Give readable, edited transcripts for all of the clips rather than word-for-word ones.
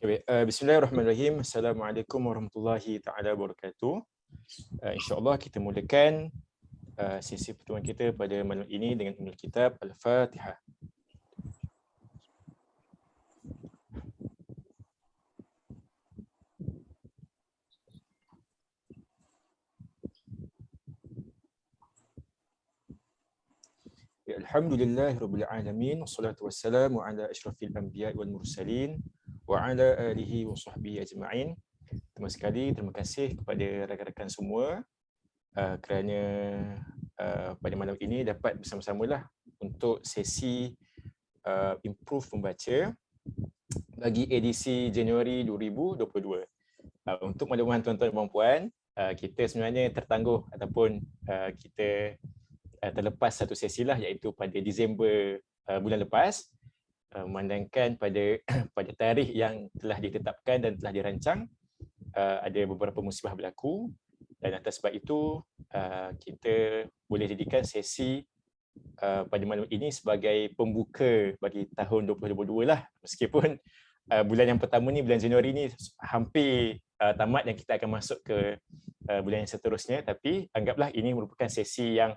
Okay, Bismillahirrahmanirrahim. Assalamualaikum warahmatullahi taala wabarakatuh. InsyaAllah kita mulakan sesi pertemuan kita pada malam ini dengan Ummul Kitab Al-Fatihah. Alhamdulillahirabbil alamin, wassalatu wassalamu ala asyrafil anbiya'i wal mursalin wa ala alihi wa sahbihi ajma'in. Terima kasih kepada rakan-rakan semua kerana pada malam ini dapat bersama-samalah untuk sesi improve membaca bagi edisi Januari 2022. Untuk makluman tuan-tuan dan puan, kita sebenarnya tertangguh ataupun kita terlepas satu sesi lah, iaitu pada Disember bulan lepas, memandangkan pada pada tarikh yang telah ditetapkan dan telah dirancang ada beberapa musibah berlaku, dan atas sebab itu kita boleh jadikan sesi pada malam ini sebagai pembuka bagi tahun 2022 lah, meskipun bulan yang pertama ni, bulan Januari ni hampir tamat dan kita akan masuk ke bulan yang seterusnya, tapi anggaplah ini merupakan sesi yang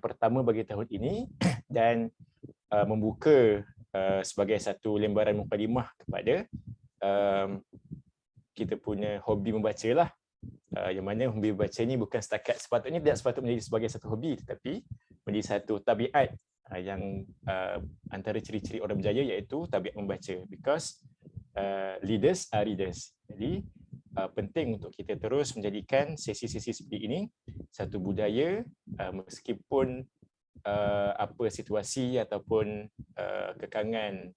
pertama bagi tahun ini dan membuka sebagai satu lembaran mukadimah kepada kita punya hobi membaca lah, yang mana hobi membaca ni bukan sepatutnya tidak sepatutnya menjadi sebagai satu hobi, tetapi menjadi satu tabiat yang antara ciri-ciri orang berjaya, iaitu tabiat membaca, because leaders are readers. Jadi penting untuk kita terus menjadikan sesi-sesi seperti ini satu budaya, meskipun apa situasi ataupun kekangan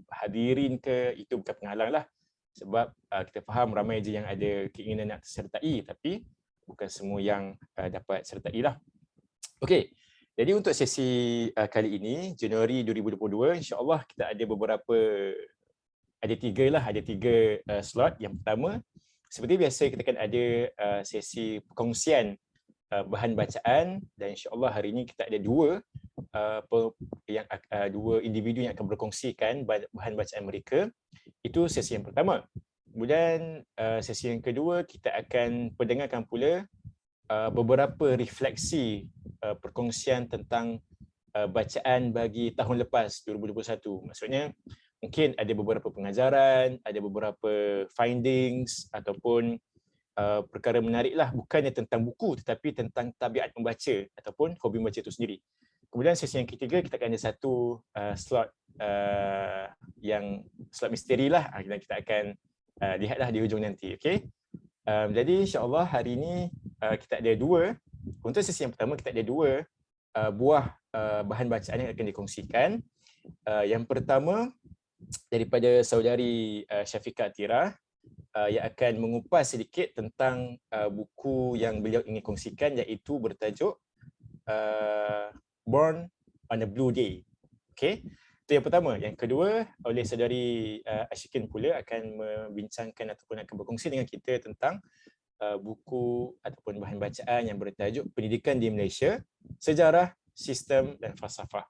hadirin ke, itu bukan penghalang lah, sebab kita faham ramai je yang ada keinginan nak sertai, tapi bukan semua yang dapat sertai lah. Okey, jadi untuk sesi kali ini, Januari 2022, insya-Allah kita ada tiga slot. Yang pertama, seperti biasa kita akan ada sesi perkongsian bahan bacaan, dan insya-Allah hari ini kita ada dua individu yang akan berkongsikan bahan bacaan mereka. Itu sesi yang pertama. Kemudian sesi yang kedua, kita akan pendengarkan pula beberapa refleksi perkongsian tentang bacaan bagi tahun lepas 2021. Maksudnya mungkin ada beberapa pengajaran, ada beberapa findings ataupun perkara menarik lah, bukannya tentang buku tetapi tentang tabiat membaca ataupun hobi membaca itu sendiri. Kemudian sesi yang ketiga, kita akan ada satu slot yang slot misteri lah, dan kita akan lihatlah di hujung nanti. Okay? Jadi insya-Allah hari ini kita ada untuk sesi yang pertama kita ada dua buah bahan bacaan yang akan dikongsikan. Yang pertama daripada saudari Syafiqah Atira, yang akan mengupas sedikit tentang buku yang beliau ingin kongsikan, iaitu bertajuk Born on a Blue Day. Okay, itu yang pertama. Yang kedua, oleh saudari Ashikin pula akan membincangkan ataupun akan berkongsi dengan kita tentang buku ataupun bahan bacaan yang bertajuk Pendidikan di Malaysia, Sejarah, Sistem dan Falsafah.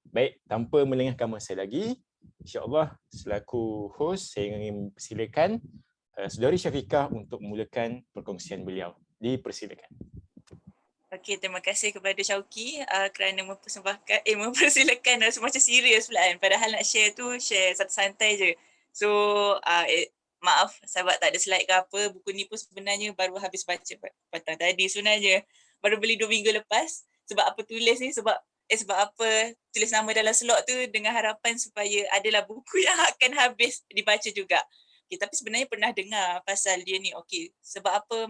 Baik, tanpa melengahkan masa lagi, insya-Allah selaku host saya ingin persilakan saudari Syafiqah untuk memulakan perkongsian beliau. Dipersilakan. Okey, terima kasih kepada Syauqi kerana mempersilakan semacam serius pula kan. Padahal nak share santai je. So maaf sahabat tak ada slide ke apa. Buku ni pun sebenarnya baru habis baca petang tadi sebenarnya. Baru beli 2 minggu lepas. Sebab apa tulis ni? Sebab apa tulis nama dalam slot tu dengan harapan supaya adalah buku yang akan habis dibaca juga. Okay, tapi sebenarnya pernah dengar pasal dia ni. Okey, sebab apa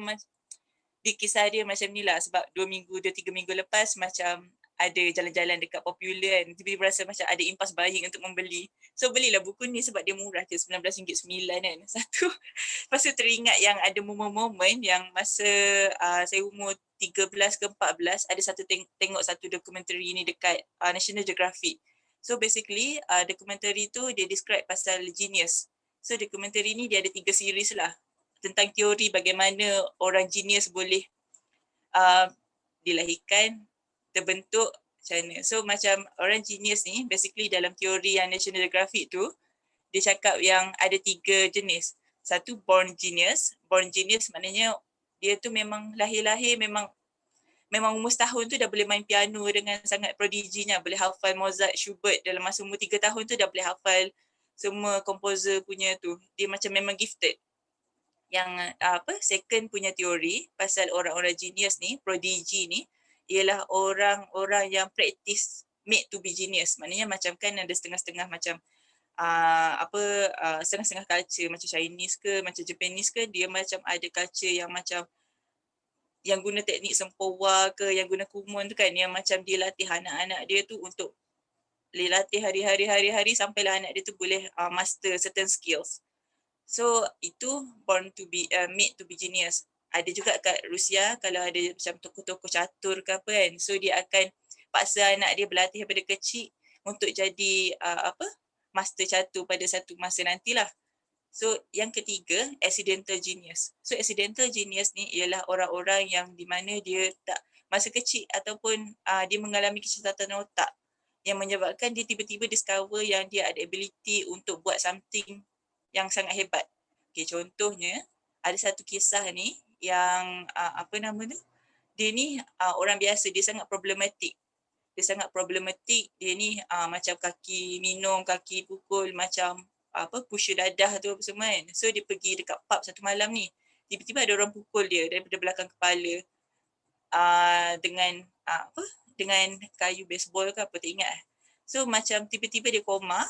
di kisah dia macam ni lah, sebab 2 3 minggu lepas macam ada jalan-jalan dekat Popular kan, tiba-tiba rasa macam ada impas buying untuk membeli. So belilah buku ni sebab dia murah je, RM19.9 kan satu. Lepas tu teringat yang ada momen-momen yang masa saya umur 13 ke 14, ada tengok satu dokumentari ni dekat National Geographic. So basically dokumentari tu dia describe pasal genius. So dokumentari ni dia ada 3 series lah, tentang teori bagaimana orang genius boleh dilahirkan, terbentuk macam mana. So macam orang genius ni basically dalam teori yang National Geographic tu, dia cakap yang ada 3 jenis. Satu born genius. Born genius maknanya dia tu memang lahir-lahir memang umur setahun tu dah boleh main piano dengan sangat prodiginya, boleh hafal Mozart, Schubert dalam masa umur 3 tahun tu dah boleh hafal semua komposer punya tu. Dia macam memang gifted. Yang second punya teori pasal orang-orang genius ni, prodigy ni, ialah orang-orang yang practice made to be genius. Maknanya macam kan ada setengah-setengah macam setengah-setengah culture macam Chinese ke, macam Japanese ke, dia macam ada culture yang macam yang guna teknik sempowa ke, yang guna kumon tu kan, yang macam dia latih anak-anak dia tu untuk dia latih hari-hari sampailah anak dia tu boleh master certain skills. So itu born to be made to be genius. Ada juga kat Rusia kalau ada macam tokoh-tokoh catur ke apa kan, so dia akan paksa anak dia berlatih daripada kecil untuk jadi master catur pada satu masa nantilah. So yang ketiga, accidental genius. So accidental genius ni ialah orang-orang yang di mana dia tak masa kecil ataupun dia mengalami kecacatan otak yang menyebabkan dia tiba-tiba discover yang dia ada ability untuk buat something yang sangat hebat. Okay, contohnya ada satu kisah ni yang dia ni orang biasa, dia sangat problematik. Dia ni macam kaki minum, kaki pukul, macam pusher dadah tu apa semua kan. So dia pergi dekat pub satu malam ni. Tiba-tiba ada orang pukul dia daripada belakang kepala dengan kayu baseball ke apa, tak ingat. So macam tiba-tiba dia koma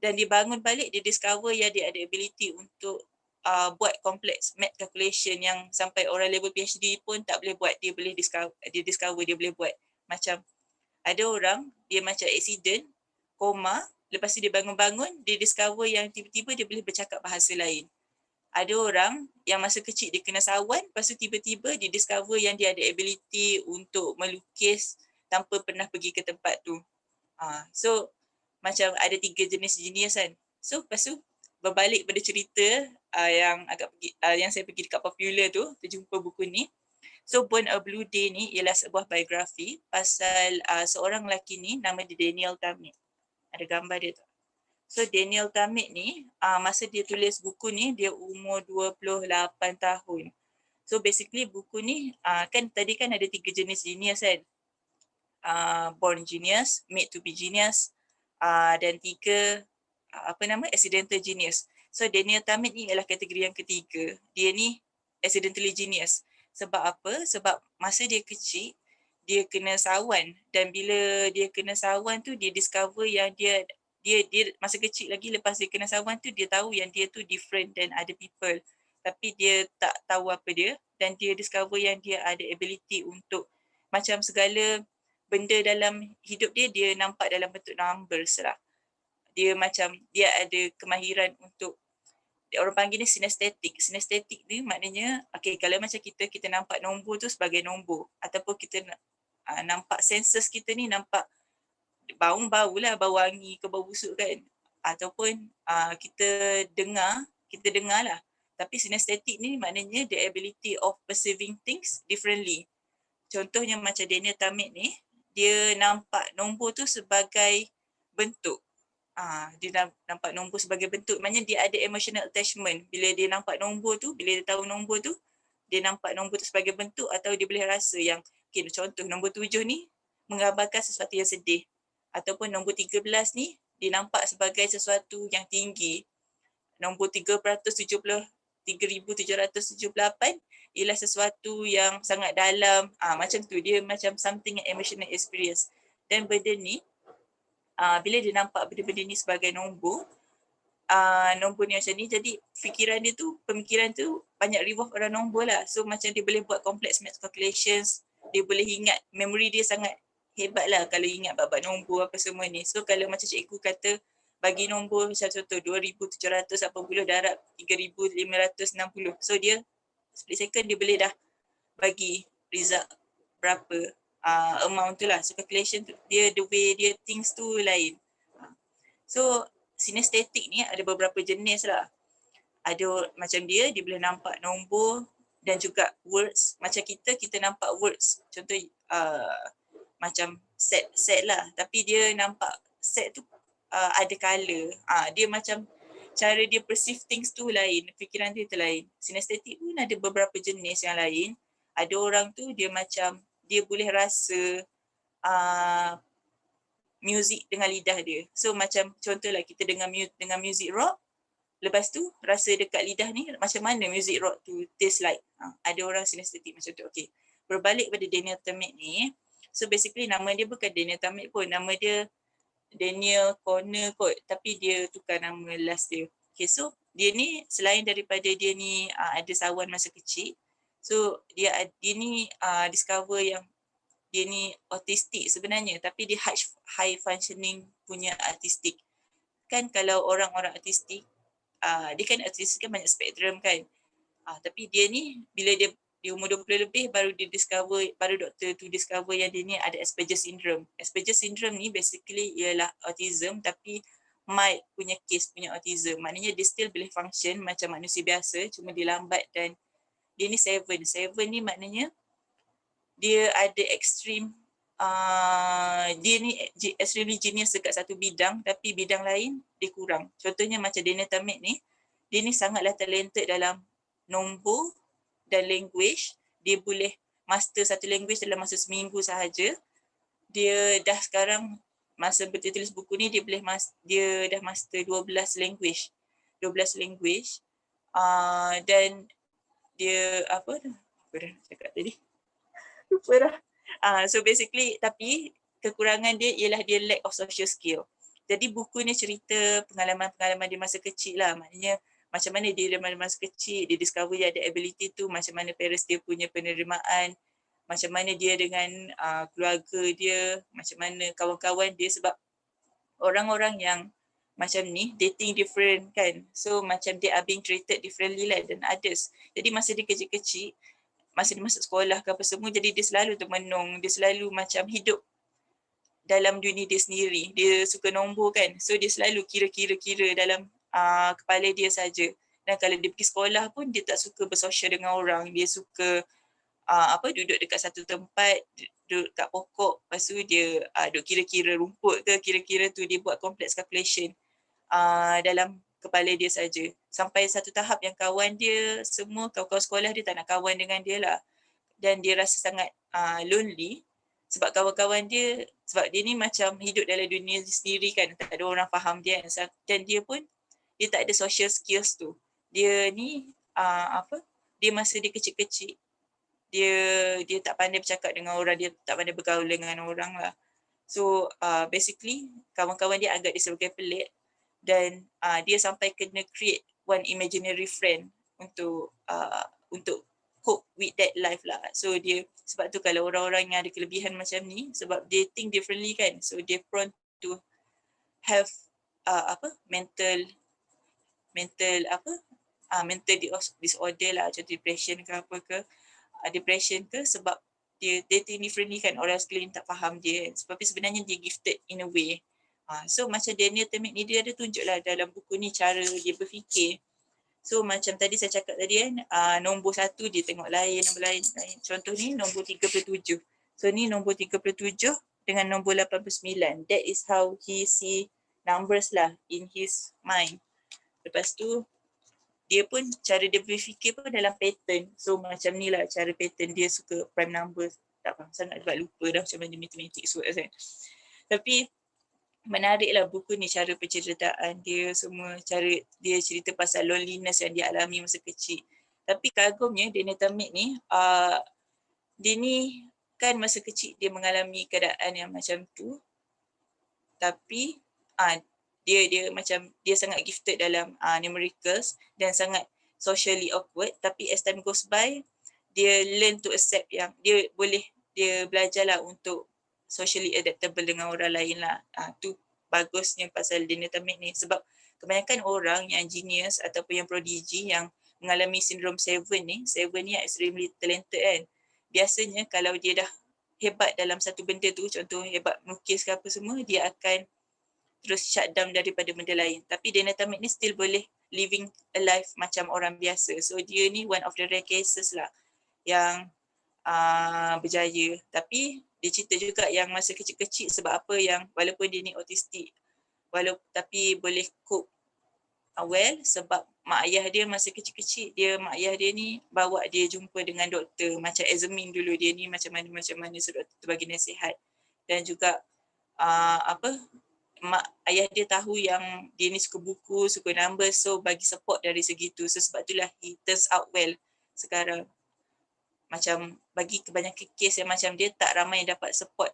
dan dia bangun balik, dia discover yang dia ada ability untuk buat complex math calculation yang sampai orang level PhD pun tak boleh buat. Dia discover dia boleh buat. Macam ada orang dia macam accident, koma, lepas tu dia bangun-bangun, dia discover yang tiba-tiba dia boleh bercakap bahasa lain. Ada orang yang masa kecil dia kena sawan, lepas tu tiba-tiba dia discover yang dia ada ability untuk melukis tanpa pernah pergi ke tempat tu. So macam ada 3 jenis genius kan. So lepas tu berbalik pada cerita yang saya pergi dekat Popular tu, terjumpa buku ni. So Born a Blue Day ni ialah sebuah biografi pasal seorang lelaki ni, nama dia Daniel Tammet. Ada gambar dia tu. So Daniel Tammet ni masa dia tulis buku ni dia umur 28 tahun. So basically buku ni kan tadi kan ada 3 jenis genius kan. Born genius, made to be genius, dan 3 accidental genius. So Daniel Tammet ni ialah kategori yang ketiga. Dia ni accidentally genius. Sebab apa? Sebab masa dia kecil dia kena sawan, dan bila dia kena sawan tu dia discover yang dia masa kecil lagi, lepas dia kena sawan tu dia tahu yang dia tu different than other people, tapi dia tak tahu apa dia, dan dia discover yang dia ada ability untuk macam segala benda dalam hidup dia nampak dalam bentuk numbers lah. Dia ada kemahiran untuk, orang panggil ni sinestetik. Sinestetik ni maknanya kalau macam kita nampak nombor tu sebagai nombor, ataupun kita nampak senses kita ni nampak bau lah, bau wangi ke bau busuk kan, ataupun kita dengar lah. Tapi sinestetik ni maknanya the ability of perceiving things differently. Contohnya macam Daniel Tammet ni, dia nampak nombor tu sebagai bentuk. Dia nampak nombor sebagai bentuk, maknanya dia ada emotional attachment. Bila dia nampak nombor tu, bila dia tahu nombor tu, dia nampak nombor tu sebagai bentuk, atau dia boleh rasa yang contoh nombor 7 ni menggambarkan sesuatu yang sedih, ataupun nombor 13 ni dia nampak sebagai sesuatu yang tinggi. Nombor 3,778 ialah sesuatu yang sangat dalam. Macam tu, dia macam something emotional experience. Dan benda ni bila dia nampak benda-benda ni sebagai nombor ni macam ni, jadi pemikiran tu banyak revolve around nombor lah. So macam dia boleh buat complex math calculations, dia boleh ingat, memory dia sangat hebat lah kalau ingat bab-bab nombor apa semua ni. So kalau macam cikgu kata bagi nombor macam contoh 2,780 darab 3,560, so dia split second dia boleh dah bagi result berapa amount tu lah. So calculation tu, dia the way dia things tu lain. So sinestetik ni ada beberapa jenis lah. Ada macam dia boleh nampak nombor dan juga words. Macam kita nampak words. Contoh macam set lah. Tapi dia nampak set tu ada colour. Dia macam cara dia perceive things tu lain, fikiran dia tu lain. Sinestetik pun ada beberapa jenis yang lain. Ada orang tu dia macam dia boleh rasa muzik dengan lidah dia. So macam contohlah kita dengan music rock, lepas tu rasa dekat lidah ni macam mana music rock tu taste like. Ada orang sinestetik macam tu. Okay. Berbalik pada Daniel Tammet ni, so basically nama dia bukan Daniel Tammet pun, nama dia Daniel Corner kot, tapi dia tukar nama last dia. Okay, so dia ni selain daripada dia ni ada sawan masa kecil, so dia ni discover yang dia ni autistik sebenarnya, tapi dia high functioning punya autistik. Kan kalau orang-orang autistik, dia kan autistik kan banyak spektrum kan. Tapi dia ni bila dia umur 20 lebih baru doktor tu discover yang dia ni ada Asperger syndrome. Asperger syndrome ni basically ialah autism tapi mild punya case punya autism. Maknanya dia still boleh function macam manusia biasa, cuma dia lambat dan dia ni 7. 7 ni maknanya dia ada extreme dia ni extremely genius dekat satu bidang tapi bidang lain dia kurang. Contohnya macam Daniel Tammet ni, dia ni sangatlah talented dalam nombor dan language. Dia boleh master satu language dalam masa seminggu sahaja. Dia dah sekarang masa bertulis buku ni dia dah master 12 language. Dan dia apa dah cakap tadi? Lupa dah. So basically tapi kekurangan dia ialah dia lack of social skill. Jadi buku ni cerita pengalaman-pengalaman dia masa kecil lah. Maknanya macam mana dia dari masa kecil, dia discover dia ada ability tu, macam mana parents dia punya penerimaan, macam mana dia dengan keluarga dia, macam mana kawan-kawan dia, sebab orang-orang yang macam ni, they think different kan. So macam they are being treated differently lah than others. Jadi masa dia kecil-kecil, masa dia masuk sekolah ke apa semua, jadi dia selalu termenung, dia selalu macam hidup dalam dunia dia sendiri. Dia suka nombor kan, so dia selalu kira dalam kepala dia saja. Dan kalau dia pergi sekolah pun dia tak suka bersosial dengan orang. Dia suka duduk dekat satu tempat, duduk kat pokok, lepas tu dia duduk kira-kira rumput ke, kira-kira tu dia buat complex calculation dalam kepala dia saja. Sampai satu tahap yang kawan dia semua, kawan-kawan sekolah dia tak nak kawan dengan dia lah. Dan dia rasa sangat lonely sebab kawan-kawan dia, sebab dia ni macam hidup dalam dunia sendiri kan, tak ada orang faham dia. Dan dia pun dia tak ada social skills tu. Dia ni dia masa dia kecil-kecil, dia tak pandai bercakap dengan orang, dia tak pandai bergaul dengan orang lah. So basically kawan-kawan dia anggap dia sebagai pelik dan dia sampai kena create one imaginary friend untuk cope with that life lah. So dia, sebab tu kalau orang-orang yang ada kelebihan macam ni, sebab they think differently kan, so they prone to have mental disorder lah, macam depression ke apa ke, sebab they think differently kan, orang sekeliling tak faham dia, sebab sebenarnya dia gifted in a way. So macam Daniel Tammet ni, dia ada tunjuk lah dalam buku ni cara dia berfikir. So macam tadi saya cakap tadi kan, nombor 1 dia tengok lain, nombor lain. Contoh ni nombor 37. So ni nombor 37 dengan nombor 89. That is how he see numbers lah in his mind. Lepas tu dia pun cara dia berfikir pun dalam pattern. So macam ni lah cara pattern dia, suka prime numbers. Tak faham sangat sebab lupa dah macam mana matematik suat kan. Tapi menariklah buku ni, cara penceritaan dia semua, cara dia cerita pasal loneliness yang dia alami masa kecil. Tapi kagumnya Daniel Tammet ni, dia ni kan masa kecil dia mengalami keadaan yang macam tu. Tapi dia macam dia sangat gifted dalam numericals dan sangat socially awkward, tapi as time goes by dia learn to accept yang dia belajarlah untuk socially adaptable dengan orang lain lah. Tu bagusnya pasal Daniel Tammet ni, sebab kebanyakan orang yang genius ataupun yang prodigy yang mengalami sindrom 7 ni yang extremely talented kan, biasanya kalau dia dah hebat dalam satu benda tu, contoh hebat melukis ke apa semua, dia akan terus shut down daripada benda lain. Tapi Daniel Tammet ni still boleh living a life macam orang biasa. So dia ni one of the rare cases lah yang berjaya. Tapi dia cerita juga yang masa kecil-kecil sebab apa yang walaupun dia ni autistik, tapi boleh cope well sebab mak ayah dia masa kecil-kecil mak ayah dia ni bawa dia jumpa dengan doktor macam examine dulu dia ni macam mana so doktor tu bagi nasihat. Dan juga mak ayah dia tahu yang dia ni suka buku, suka number, so bagi support dari segitu. So sebab itulah he turns out well sekarang. Macam bagi kebanyakan kes yang macam dia tak ramai yang dapat support.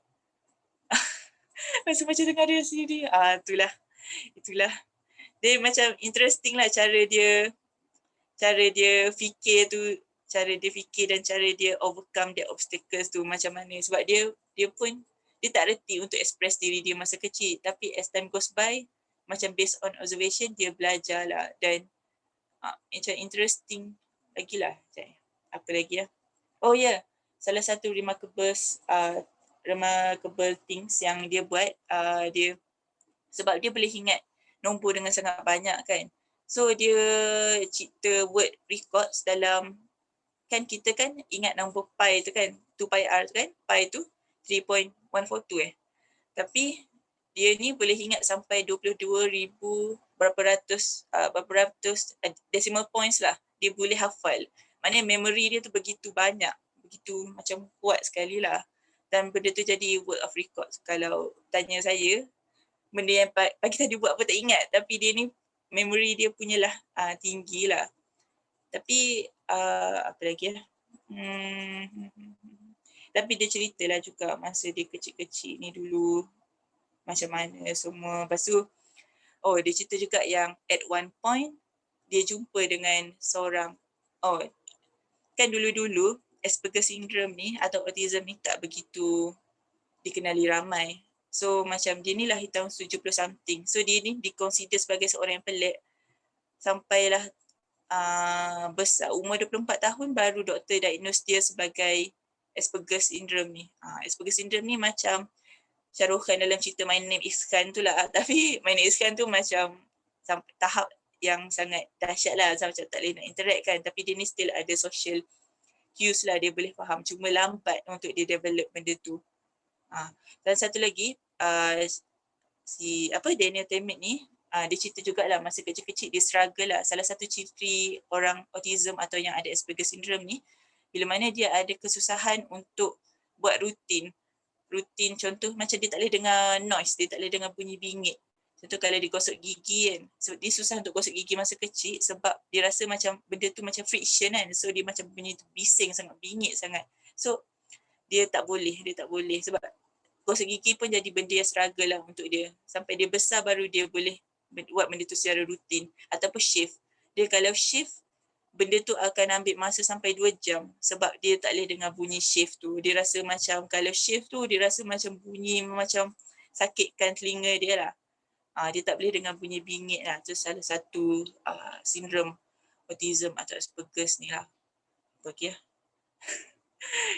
Macam dengar dia sendiri. Itulah. Dia macam interesting lah cara dia fikir tu, cara dia fikir dan cara dia overcome the obstacles tu macam mana. Sebab dia pun dia tak reti untuk express diri dia masa kecil, tapi as time goes by, macam based on observation, dia belajar lah. Dan macam interesting lagi lah. Apa lagi lah. Oh ya, salah satu remarkable things yang dia buat, dia sebab dia boleh ingat nombor dengan sangat banyak kan. So dia cipta word records dalam, kan kita kan ingat nombor pi tu kan, 2 pi r tu kan, pi tu 3.142 Tapi dia ni boleh ingat sampai 22,000 berapa ratus decimal points lah. Dia boleh hafal. Maknanya memory dia tu begitu banyak, begitu macam kuat sekali lah. Dan benda tu jadi word of records. Kalau tanya saya, benda yang pagi tadi buat apa tak ingat, tapi dia ni memory dia punyalah tinggi lah. Tapi apa lagi lah. Tapi dia ceritalah juga masa dia kecil-kecil ni dulu macam mana semua. Lepas tu dia cerita juga yang at one point dia jumpa dengan seorang, kan dulu-dulu Asperger syndrome ni atau autism ni tak begitu dikenali ramai. So macam dia ni lahir tahun 70 something. So dia ni diconsider sebagai seorang yang pelik. Sampailah besar, umur 24 tahun baru doktor diagnose dia sebagai Asperger syndrome ni. Asperger syndrome ni macam Syahrukh Khan dalam cerita My Name is Khan tu lah. Tapi My Name is Khan tu macam tahap yang sangat dahsyat lah. Macam tak boleh nak interact kan. Tapi dia ni still ada social cues lah. Dia boleh faham. Cuma lambat untuk dia develop benda tu. Dan satu lagi, Daniel Tammet ni, dia cerita jugalah masa kecil-kecil dia struggle lah. Salah satu ciri orang autism atau yang ada Asperger syndrome ni, bila mana dia ada kesusahan untuk buat rutin contoh macam dia tak boleh dengar noise, dia tak boleh dengar bunyi bingit. Contoh kalau dia gosok gigi kan, so dia susah untuk gosok gigi masa kecil sebab dia rasa macam benda tu macam friction kan, so dia macam bunyi tu bising sangat, bingit sangat. So dia tak boleh sebab gosok gigi pun jadi benda yang struggle lah untuk dia. Sampai dia besar baru dia boleh buat benda tu secara rutin. Ataupun shift. Dia kalau shift, benda tu akan ambil masa sampai 2 jam sebab dia tak boleh dengar bunyi shift tu. Dia rasa macam kalau shift tu, dia rasa macam bunyi macam sakitkan telinga dia lah. Dia tak boleh dengar bunyi bingit lah. Itu salah satu sindrom autism atau Asperger ni lah. Okey lah.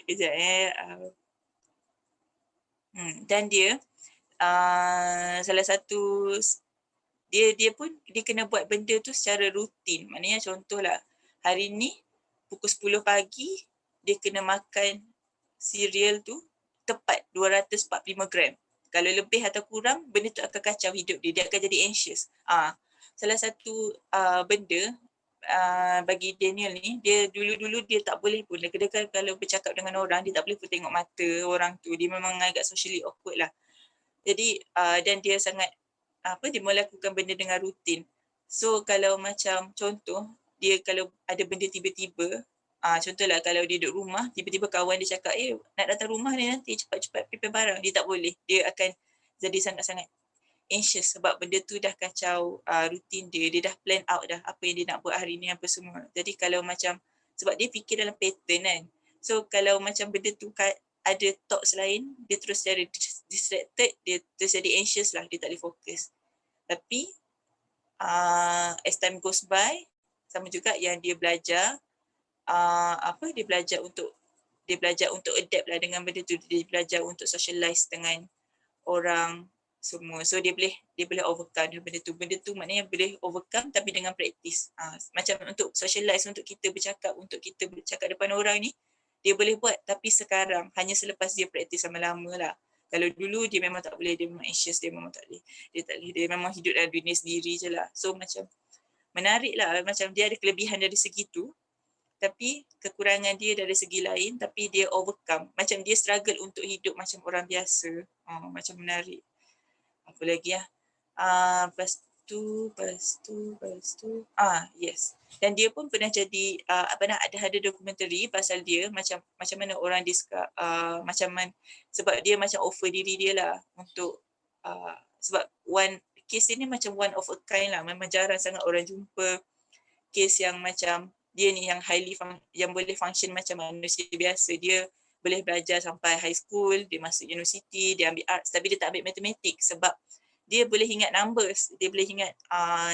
Kejap dan dia salah satu dia kena buat benda tu secara rutin. Maknanya contohlah hari ni pukul 10 pagi dia kena makan cereal tu tepat 245 gram. Kalau lebih atau kurang, benda tu akan kacau hidup dia. Dia akan jadi anxious. Salah satu benda bagi Daniel ni, dia dulu-dulu dia tak boleh pun. Dia kalau bercakap dengan orang, dia tak boleh pun tengok mata orang tu. Dia memang agak socially awkward lah. Jadi dan dia sangat dia melakukan benda dengan rutin. So kalau macam contoh, dia kalau ada benda tiba-tiba, contohlah kalau dia duduk rumah, tiba-tiba kawan dia cakap, nak datang rumah ni nanti cepat-cepat prepare barang. Dia tak boleh. Dia akan jadi sangat-sangat anxious sebab benda tu dah kacau rutin dia. Dia dah plan out dah apa yang dia nak buat hari ni apa semua. Jadi kalau macam, sebab dia fikir dalam pattern kan. So kalau macam benda tu ada thoughts lain, dia terus jadi distracted, dia terus jadi anxious lah, dia tak boleh fokus. Tapi as time goes by, sama juga yang dia belajar dia belajar untuk adapt lah dengan benda tu. Dia belajar untuk socialize dengan orang semua. So dia boleh overcome benda tu. Benda tu maknanya boleh overcome tapi dengan praktis. Macam untuk socialize, untuk kita bercakap depan orang ni, dia boleh buat tapi sekarang hanya selepas dia praktis lama-lama lah. Kalau dulu dia memang tak boleh, dia memang anxious, dia memang tak boleh. Dia memang hidup dalam dunia sendiri je lah. So macam menarik lah, macam dia ada kelebihan dari segi tu, tapi kekurangan dia dari segi lain, tapi dia overcome. Macam dia struggle untuk hidup macam orang biasa. Macam menarik. Apa lagi ya? Lepas tu. Yes. Dan dia pun pernah jadi, ada dokumentari pasal dia, macam mana orang sebab dia macam offer diri dia lah untuk, sebab kes ini macam one of a kind lah. Memang jarang sangat orang jumpa kes yang macam dia ni yang yang boleh function macam manusia biasa. Dia boleh belajar sampai high school, dia masuk universiti, dia ambil arts, tapi dia tak ambil matematik sebab dia boleh ingat numbers, dia boleh ingat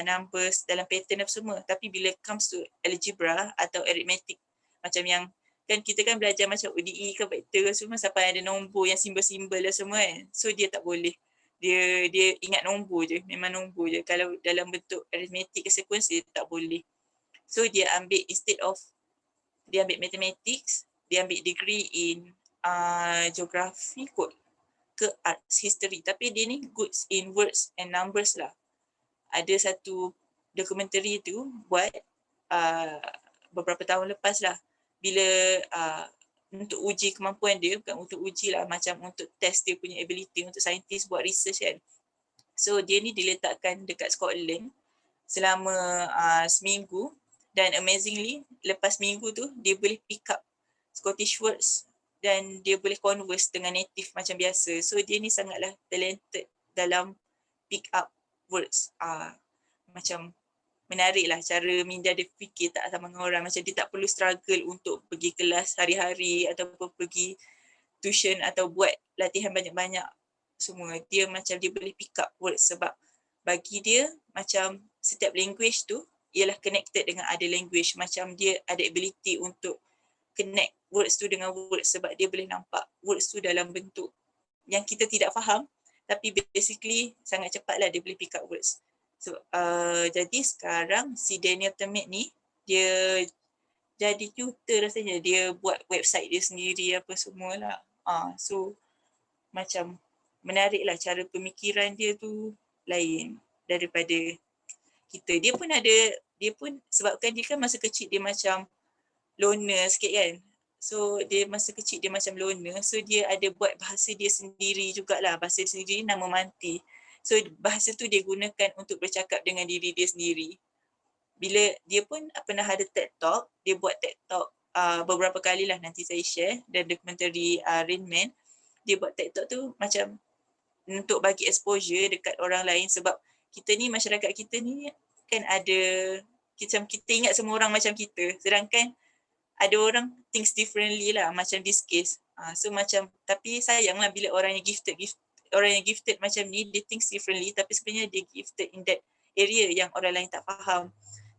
numbers dalam pattern apa semua. Tapi bila comes to algebra atau arithmetic, macam yang kan kita kan belajar macam ODE ke vektor semua sampai ada nombor yang simbol-simbol lah semua kan. So dia tak boleh. Dia ingat nombor je, memang nombor je. Kalau dalam bentuk arithmetic ke sequence dia tak boleh. So dia ambil, instead of dia ambil mathematics, dia ambil degree in geography kot ke arts history. Tapi dia ni good in words and numbers lah. Ada satu dokumentari tu buat beberapa tahun lepas lah. Bila untuk uji kemampuan dia, bukan untuk uji lah, macam untuk test dia punya ability untuk saintis buat research kan. So dia ni diletakkan dekat Scotland selama seminggu. Dan amazingly, lepas minggu tu, dia boleh pick up Scottish words dan dia boleh converse dengan native macam biasa. So, dia ni sangatlah talented dalam pick up words. Macam menarik lah cara minda dia fikir tak sama dengan orang. Macam dia tak perlu struggle untuk pergi kelas hari-hari ataupun pergi tuition atau buat latihan banyak-banyak semua. Dia macam dia boleh pick up words sebab bagi dia macam setiap language tu ialah connected dengan other language. Macam dia ada ability untuk connect words tu dengan words sebab dia boleh nampak words tu dalam bentuk yang kita tidak faham, tapi basically sangat cepatlah dia boleh pick up words. So, jadi sekarang si Daniel Tammet ni dia jadi tutor rasanya, dia buat website dia sendiri apa semualah. So macam menariklah cara pemikiran dia tu lain daripada kita. Dia pun sebabkan dia kan masa kecil dia macam loner sikit kan. So dia masa kecil dia macam loner. So dia ada buat bahasa dia sendiri jugalah. Bahasa dia sendiri nama Manti. So bahasa tu dia gunakan untuk bercakap dengan diri dia sendiri. Bila dia pun pernah ada TED Talk, dia buat TED Talk beberapa kali lah, nanti saya share, dan dokumentari Rain Man. Dia buat TED Talk tu macam untuk bagi exposure dekat orang lain sebab kita ni, masyarakat kita ni kan ada, kita ingat semua orang macam kita, sedangkan ada orang thinks differently lah macam this case. So macam, tapi sayanglah bila orang yang gifted macam ni, dia thinks differently tapi sebenarnya dia gifted in that area yang orang lain tak faham.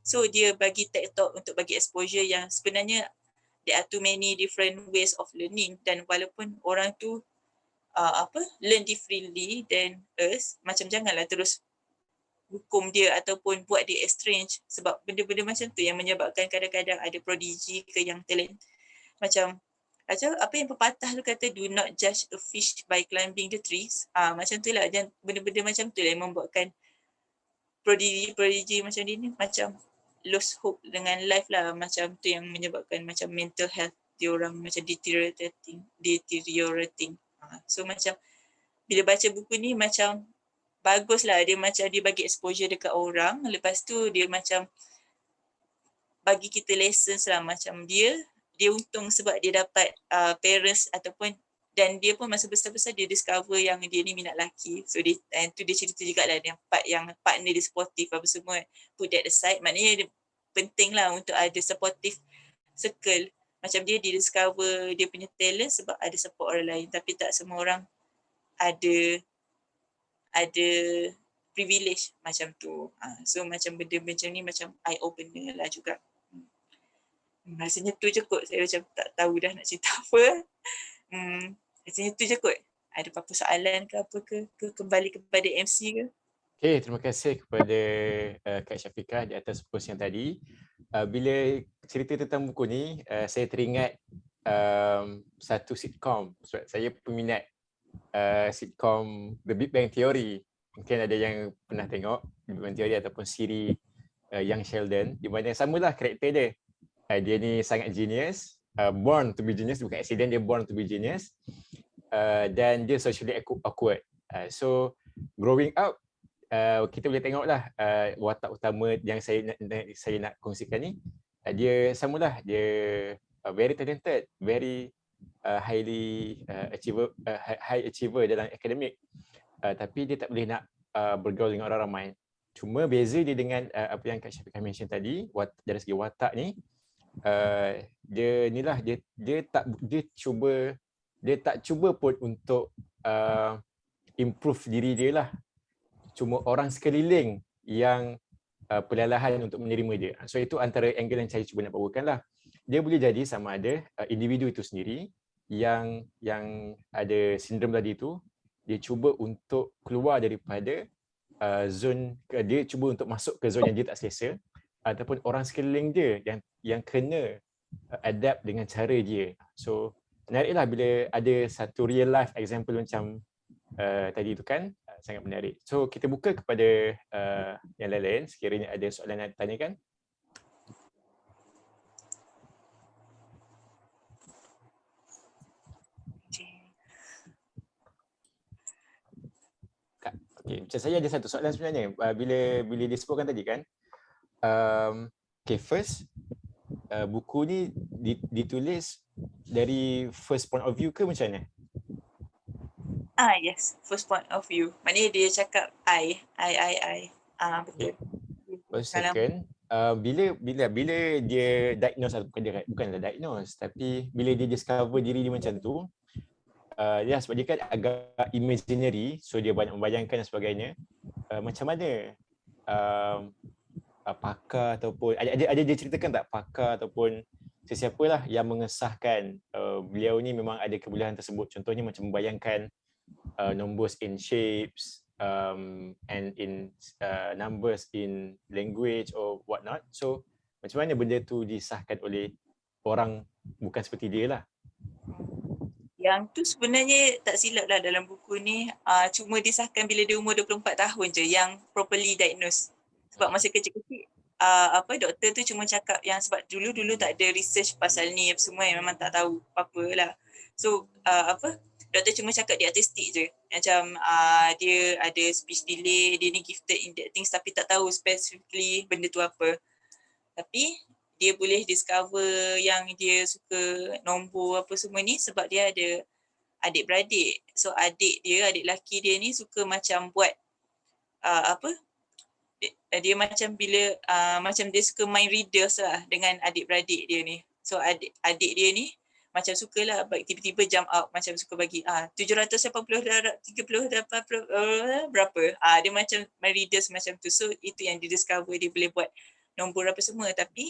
So dia bagi TED Talk untuk bagi exposure yang sebenarnya there are too many different ways of learning, dan walaupun orang tu learn differently than us, macam janganlah terus hukum dia ataupun buat dia estranged sebab benda-benda macam tu yang menyebabkan kadang-kadang ada prodigy ke yang talent. Macam apa yang pepatah tu kata, do not judge a fish by climbing the trees. Macam tu lah, dan benda-benda macam tu lah yang membuatkan prodigy macam ni macam lose hope dengan life lah. Macam tu yang menyebabkan macam mental health dia orang macam deteriorating. So macam bila baca buku ni macam baguslah, dia macam dia bagi exposure dekat orang. Lepas tu dia macam bagi kita lessons lah. Macam dia untung sebab dia dapat parents ataupun, dan dia pun masa besar-besar dia discover yang dia ni minat lelaki. So dia cerita jugalah yang partner dia supportive apa semua. Put that aside, maknanya dia penting lah untuk ada supportive circle. Macam dia discover dia punya talent sebab ada support orang lain, tapi tak semua orang ada privilege macam tu. So macam benda macam ni macam eye opener lah juga. Rasanya tu je kot, saya macam tak tahu dah nak cerita apa. Rasanya tu je kot. Ada apa-apa soalan ke apa ke kembali kepada MC ke? Okay, terima kasih kepada Kak Syafiqah di atas kongsian tadi. Bila cerita tentang buku ni, saya teringat satu sitcom. Sebab saya peminat sitcom The Big Bang Theory. Mungkin ada yang pernah tengok The Big Bang Theory ataupun siri Young Sheldon, di mana samalah karakter dia. Dia ni sangat genius, born to be genius, bukan accident, dia born to be genius. Dan dia socially awkward. So growing up, kita boleh tengoklah watak utama yang saya nak kongsikan ni. Dia samalah, dia very talented, very highly high achiever dalam akademik. Tapi dia tak boleh nak bergaul dengan orang ramai. Cuma beza dia dengan apa yang Kak Syafiqah mention tadi, dari segi watak ni, dia tak cuba pun untuk improve diri dia lah. Cuma orang sekeliling yang perlahan untuk menerima dia. So itu antara angle yang saya cuba nak bawakan lah. Dia boleh jadi sama ada individu itu sendiri yang ada sindrom tadi itu, dia cuba untuk keluar daripada zon, dia cuba untuk masuk ke zon yang dia tak selesa, ataupun orang sekeliling dia yang kena adapt dengan cara dia. So menariklah bila ada satu real life example macam tadi itu kan, sangat menarik. So kita buka kepada yang lain-lain sekiranya ada soalan nak tanyakan. Okay, macam saya ada satu soalan sebenarnya bila disebutkan tadi kan. Okay, first buku ni ditulis dari first point of view ke macam mana? Yes, first point of view. Maknanya dia cakap I. Betul. Okay. Second, bila dia diagnose, bukanlah diagnose, tapi bila dia discover diri dia macam tu, ya sebab dia kan agak imaginary, so dia banyak membayangkan dan sebagainya. Macam mana pakar ataupun ada dia ceritakan tak pakar ataupun sesiapalah yang mengesahkan beliau ni memang ada kebolehan tersebut, contohnya macam membayangkan numbers in shapes and in numbers in language or what not. So macam mana benda tu disahkan oleh orang bukan seperti dia lah? Yang tu sebenarnya tak silap lah dalam buku ni, cuma disahkan bila dia umur 24 tahun je yang properly diagnosed. Sebab masa kecil-kecil doktor tu cuma cakap yang sebab dulu tak ada research pasal ni semua, yang memang tak tahu apa-apa lah. So doktor cuma cakap dia autistic je. Macam dia ada speech delay, dia ni gifted in that things tapi tak tahu specifically benda tu apa. Tapi dia boleh discover yang dia suka nombor apa semua ni sebab dia ada adik-beradik. So adik lelaki dia ni suka macam buat dia macam bila macam dia suka main readers lah dengan adik-beradik dia ni. So adik dia ni macam sukalah tiba-tiba jump out, macam suka bagi 780 berapa. Dia macam main readers macam tu. So itu yang dia discover, dia boleh buat nombor apa semua. Tapi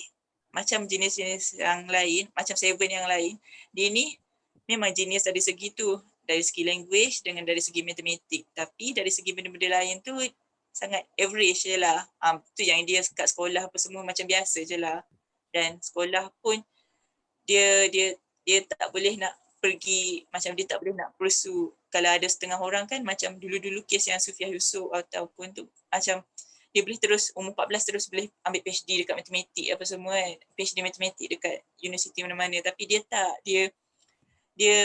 macam jenis-jenis yang lain, macam Seven yang lain, dia ni memang jenis dari segi tu, dari segi language dengan dari segi matematik. Tapi dari segi benda-benda lain tu sangat average je lah. Tu yang dia kat sekolah apa semua macam biasa je lah. Dan sekolah pun dia tak boleh nak pergi, macam dia tak boleh nak pursue. Kalau ada setengah orang kan macam dulu-dulu kes yang Sufiah Yusof ataupun tu macam dia boleh terus umur 14 terus boleh ambil PhD dekat matematik apa semua kan. PhD matematik dekat universiti mana-mana, tapi dia tak, dia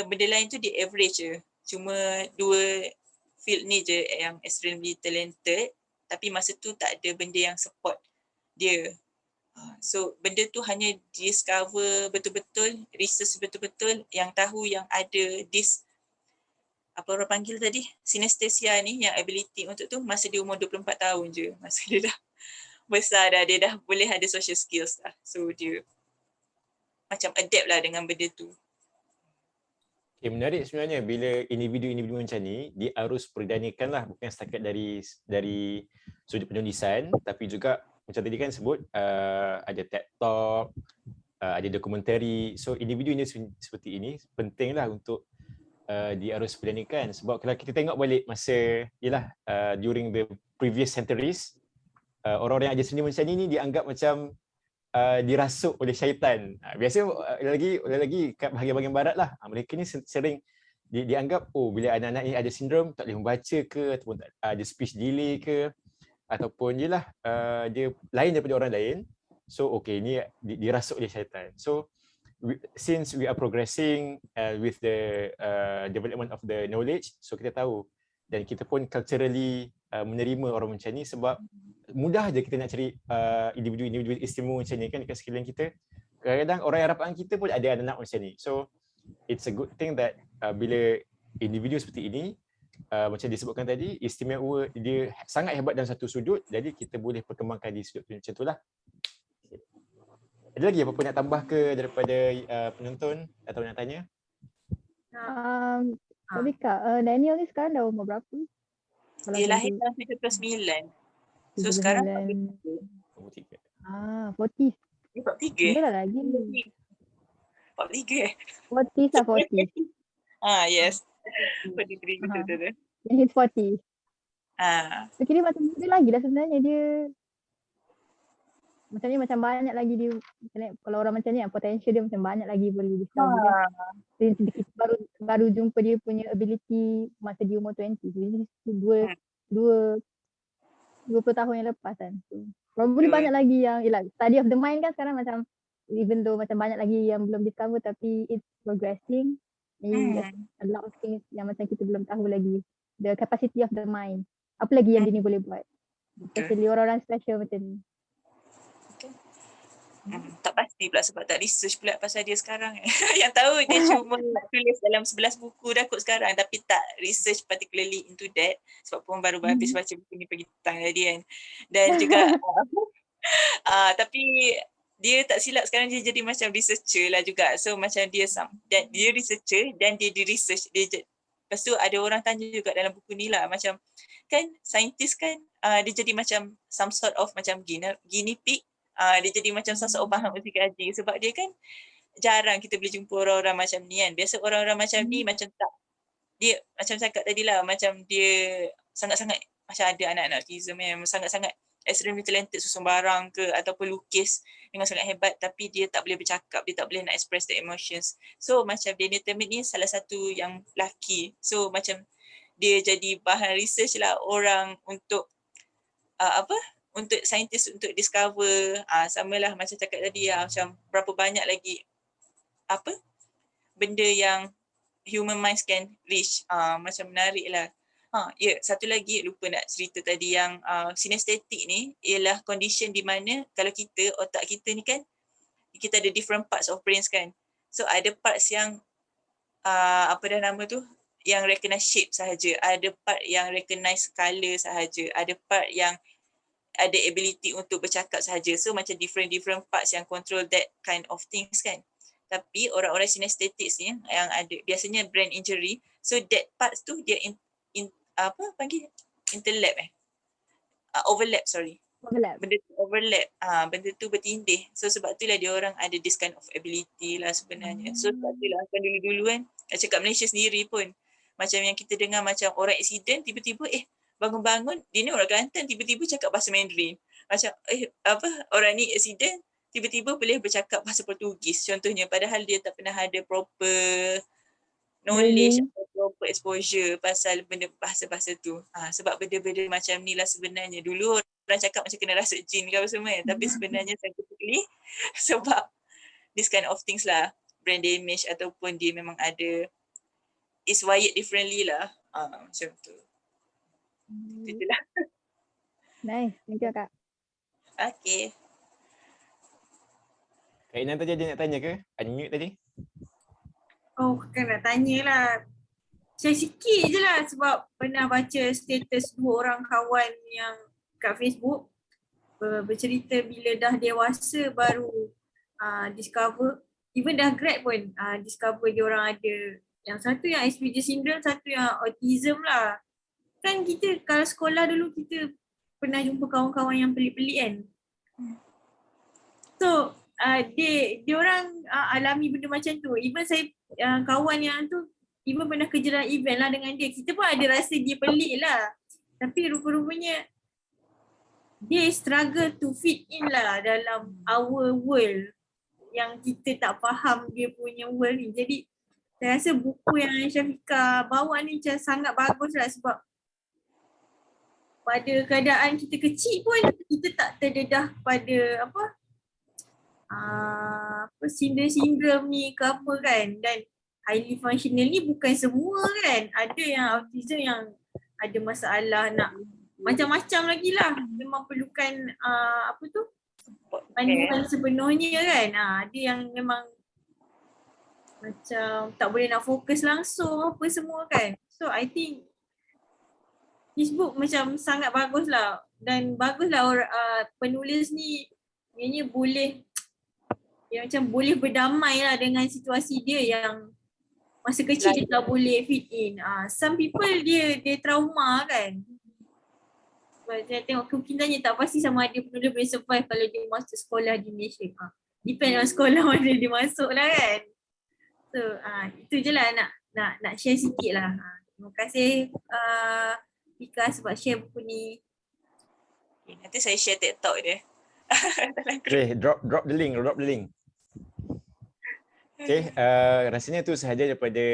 benda lain tu dia average je. Cuma dua field ni je yang extremely talented, tapi masa tu tak ada benda yang support dia. So benda tu hanya discover betul-betul, research betul-betul yang tahu yang ada this, apa orang panggil tadi, synesthesia ni, yang ability untuk tu masa dia umur 24 tahun je. Masa dia dah besar dah, dia dah boleh ada social skills lah. So dia macam adapt lah dengan benda tu. Okay, menarik sebenarnya bila individu-individu macam ni diarus perdanakan lah, bukan setakat dari sudut penulisan, tapi juga macam tadi kan sebut ada TED Talk, ada dokumentari. So individu ini seperti ini pentinglah untuk diarus perdanakan, sebab kalau kita tengok balik masa during the previous centuries, orang-orang yang ada seni macam ni dianggap macam dirasuk oleh syaitan. Biasa lagi kat bahagian barat lah, mereka ni sering dianggap bila anak-anak ni ada sindrom tak boleh membaca ke, ataupun ada speech delay ke, ataupun yelah dia lain daripada orang lain. So okay, ni dirasuk dia syaitan. So since we are progressing with the development of the knowledge, so kita tahu dan kita pun culturally menerima orang macam ni sebab mudah je kita nak cari individu-individu istimewa macam ni kan dekat sekeliling kita. Kadang-kadang orang yang rapat dengan kita pun ada anak macam ni. So it's a good thing that bila individu seperti ini macam disebutkan tadi, istimewa dia sangat hebat dalam satu sudut, jadi kita boleh perkembangkan di sudut macam itulah. Ada lagi apa-apa nak tambah ke daripada penonton atau nak tanya? Tapi Kak, Daniel ni sekarang dah umur berapa? Dia lahir tahun 79. So sekarang 43. 40. dia 43. Dia dah lagi. 43 40 lah 40. Yes. 43 betul. He's 40. So kira macam muda lagi dah sebenarnya dia. Macam ni macam banyak lagi dia. Kalau orang macam ni potential dia macam banyak lagi boleh discover kan. Kita baru jumpa dia punya ability masa dia umur 20. Jadi 20 tahun yang lepas kan. So, probably banyak lagi yang study of the mind kan sekarang macam even though macam banyak lagi yang belum discover tapi it's progressing. There's a lot of things yang macam kita belum tahu lagi. The capacity of the mind. Apa lagi yang dia ni boleh buat. Especially orang-orang special macam ni. Tak pasti pula sebab tak research pula pasal dia sekarang. Yang tahu dia cuma tulis dalam 11 buku dah kot sekarang tapi tak research particularly into that sebab pun baru habis baca buku ni pagi petang tadi kan. Dan juga tapi dia tak silap sekarang dia jadi macam researcher lah juga. So macam dia researcher dan dia di research. Lepas tu ada orang tanya juga dalam buku ni lah macam kan saintis kan dia jadi macam some sort of macam guinea pig. Dia jadi macam some sort of bahan uji kaji sebab dia kan jarang kita boleh jumpa orang-orang macam ni kan. Biasa orang-orang macam ni macam tak, dia macam cakap tadi lah macam dia sangat-sangat macam ada anak-anak autism yang sangat-sangat extremely talented susun barang ke ataupun lukis dengan sangat hebat tapi dia tak boleh bercakap, dia tak boleh nak express the emotions. So macam Daniel Tamit ni salah satu yang lelaki. So macam dia jadi bahan research lah orang untuk untuk saintis untuk discover samalah macam cakap tadi macam berapa banyak lagi benda yang human minds can reach. Macam menarik lah. Satu lagi lupa nak cerita tadi yang sinestetik ni ialah condition di mana kalau kita, otak kita ni kan kita ada different parts of brains kan. So ada parts yang yang recognize shape sahaja, ada part yang recognize colour sahaja, ada part yang ada ability untuk bercakap sahaja. So macam different parts yang control that kind of things kan. Tapi orang-orang sinestetics ni yang ada biasanya brain injury, so that parts tu dia overlap. Benda tu overlap. Benda tu bertindih. So sebab itulah dia orang ada this kind of ability lah sebenarnya. So sebab itulah kan dulu-dulu kan cakap Malaysia sendiri pun macam yang kita dengar macam orang accident tiba-tiba bangun-bangun, dia ni orang Kelantan tiba-tiba cakap bahasa Mandarin. Macam orang ni accident tiba-tiba boleh bercakap bahasa Portugis contohnya padahal dia tak pernah ada proper knowledge atau proper exposure pasal benda bahasa-bahasa tu. Sebab benda-benda macam ni lah sebenarnya. Dulu orang cakap macam kena rasuk jin ke apa semua tapi sebenarnya scientifically sebab this kind of things lah, brain damage ataupun dia memang ada is wired differently lah. Macam tu. Itulah. Nice, thank you Kak. Okay. Kak Inan tadi ada nak tanya ke? Unmute tadi. Kan nak tanya lah. Share sikit je lah sebab pernah baca status 2 orang kawan yang kat Facebook bercerita bila dah dewasa baru discover, even dah grad pun discover dia orang ada yang satu yang Asperger syndrome, satu yang autism lah. Kan kita kalau sekolah dulu kita pernah jumpa kawan-kawan yang pelik-pelik kan. So dia orang alami benda macam tu. Even saya kawan yang tu even pernah kerja dalam event lah dengan dia. Kita pun ada rasa dia pelik lah. Tapi rupa-rupanya dia struggle to fit in lah dalam our world yang kita tak faham dia punya world ni. Jadi saya rasa buku yang Syafiqah bawa ni macam sangat bagus lah sebab pada keadaan kita kecil pun kita tak terdedah pada apa sindrom ni ke apa kan. Dan highly functional ni bukan semua kan. Ada yang autism yang ada masalah nak macam-macam lagi lah. Memang perlukan panduan sepenuhnya kan. Ada yang memang macam tak boleh nak fokus langsung apa semua kan. So I think this book macam sangat bagus lah. Dan bagus lah penulis ni sebenarnya macam boleh berdamai lah dengan situasi dia yang masa kecil dia tak boleh fit in. Some people dia trauma kan. Sebab saya tengok kemungkinannya tak pasti sama ada penulis boleh survive kalau dia masuk sekolah di Malaysia. Depend on sekolah mana dia masuk lah kan. So itu je lah nak share sikit lah. Terima kasih Fika sebab share buku ni. Nanti saya share TikTok dia. Okay, drop the link. Okay, rasanya tu sahaja daripada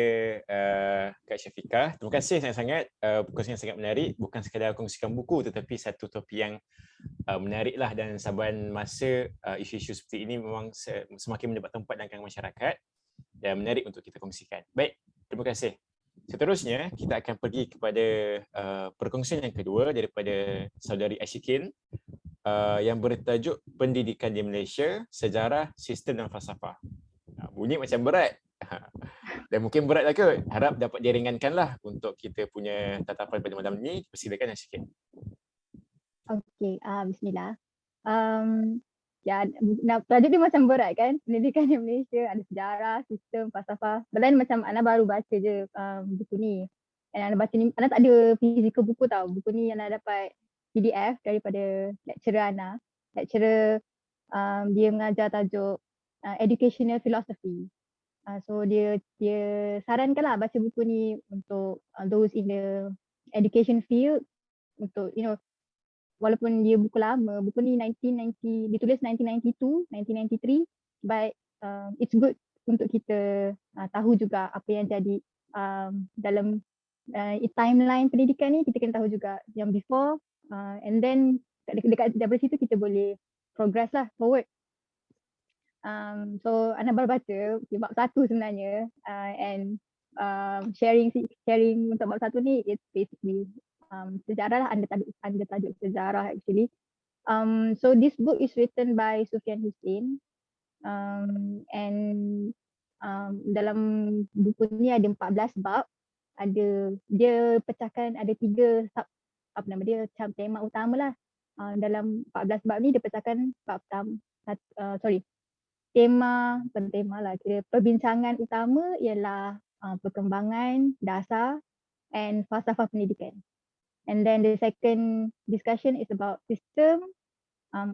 Kak Syafiqah. Terima kasih sangat-sangat. Kongsian sangat menarik. Bukan sekadar kongsikan buku tetapi satu topik yang menarik lah, dan saban masa isu-isu seperti ini memang semakin mendapat tempat dalam kalangan masyarakat dan menarik untuk kita kongsikan. Baik, terima kasih. Seterusnya, kita akan pergi kepada perkongsian yang kedua daripada saudari Ashikin yang bertajuk Pendidikan di Malaysia, Sejarah, Sistem dan Falsafah. Bunyi macam berat. Dan mungkin berat lah kot. Harap dapat diringankan lah untuk kita punya tatapan pada malam ni. Persilakan Ashikin. Okay, bismillah. Tajuk dia macam berat kan. Pendidikan di Malaysia, ada sejarah, sistem, falsafah. Padahal macam Ana baru baca je buku ni. Dan Ana baca ni, Ana tak ada fizikal buku tau. Buku ni Ana dapat PDF daripada lecturer Ana. Lecturer dia mengajar tajuk Educational Philosophy. So dia sarankan lah baca buku ni untuk those in the education field, untuk walaupun dia buku lama, buku ni ditulis 1992, 1993, but it's good untuk kita tahu juga apa yang jadi dalam timeline pendidikan ni. Kita kena tahu juga yang before, and then dekat dari situ kita boleh progress lah forward. So Ana baru baca bab 1 sebenarnya, and sharing untuk bab 1 ni it's basically sejarah lah, under tajuk sejarah actually. So this book is written by Sufyan Hussein, and dalam buku ni ada 14 bab. Dia pecahkan, ada 3 sub, macam tema utama lah. Dalam 14 bab ni dia pecahkan bab perbincangan utama ialah perkembangan dasar and falsafah pendidikan. And then the second discussion is about system,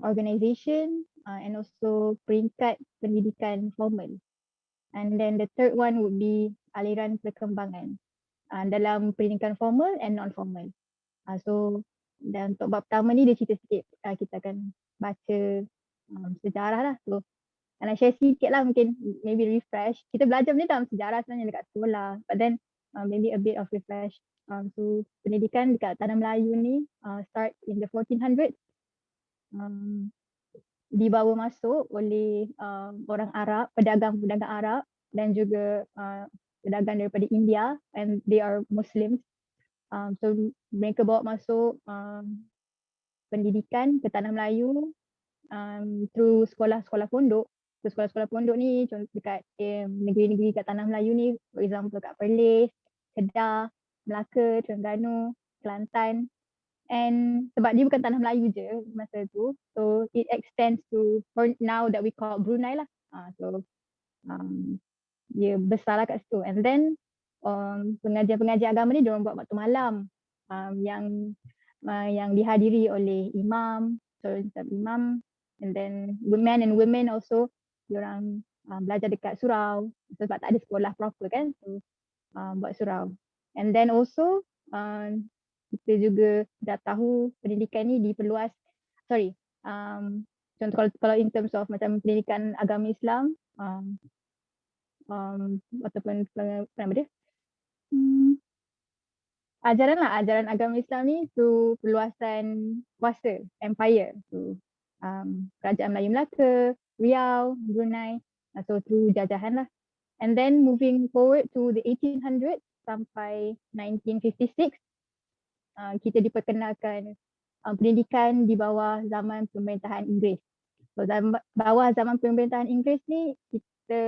organisation, and also peringkat pendidikan formal. And then the third one would be aliran perkembangan dalam pendidikan formal and non-formal. So dan untuk bab pertama ni dia cerita sikit, kita akan baca sejarah lah. So nak share sikit lah, mungkin maybe refresh. Kita belajar ni dalam sejarah sebenarnya dekat sekolah, but then maybe a bit of refresh. So pendidikan dekat Tanah Melayu ni start in the 1400s, dibawa masuk oleh orang Arab, pedagang Arab, dan juga pedagang daripada India, and they are Muslims. So mereka bawa masuk pendidikan ke Tanah Melayu through sekolah-sekolah pondok. So, sekolah-sekolah pondok ni dekat negeri-negeri kat Tanah Melayu ni, for example kat Perlis, Kedah, Melaka, Terengganu, Kelantan. And sebab dia bukan Tanah Melayu je masa tu, so it extends to now that we call Brunei lah. So dia besar lah kat situ. And then pengajian-pengajian agama ni diorang buat waktu malam, yang dihadiri oleh imam, and then men and women also. Diorang belajar dekat surau sebab tak ada sekolah proper kan, so buat surau. And then also kita juga dah tahu pendidikan ni diperluas, contoh kalau in terms of macam pendidikan agama Islam, ataupun ajaran agama Islam ni through perluasan kuasa, empire. So, Kerajaan Melayu Melaka, Riau, Brunei. So through jajahan lah. And then moving forward to the 1800s sampai 1956, kita diperkenalkan pendidikan di bawah zaman pemerintahan Inggeris. So bawah zaman pemerintahan Inggeris ni kita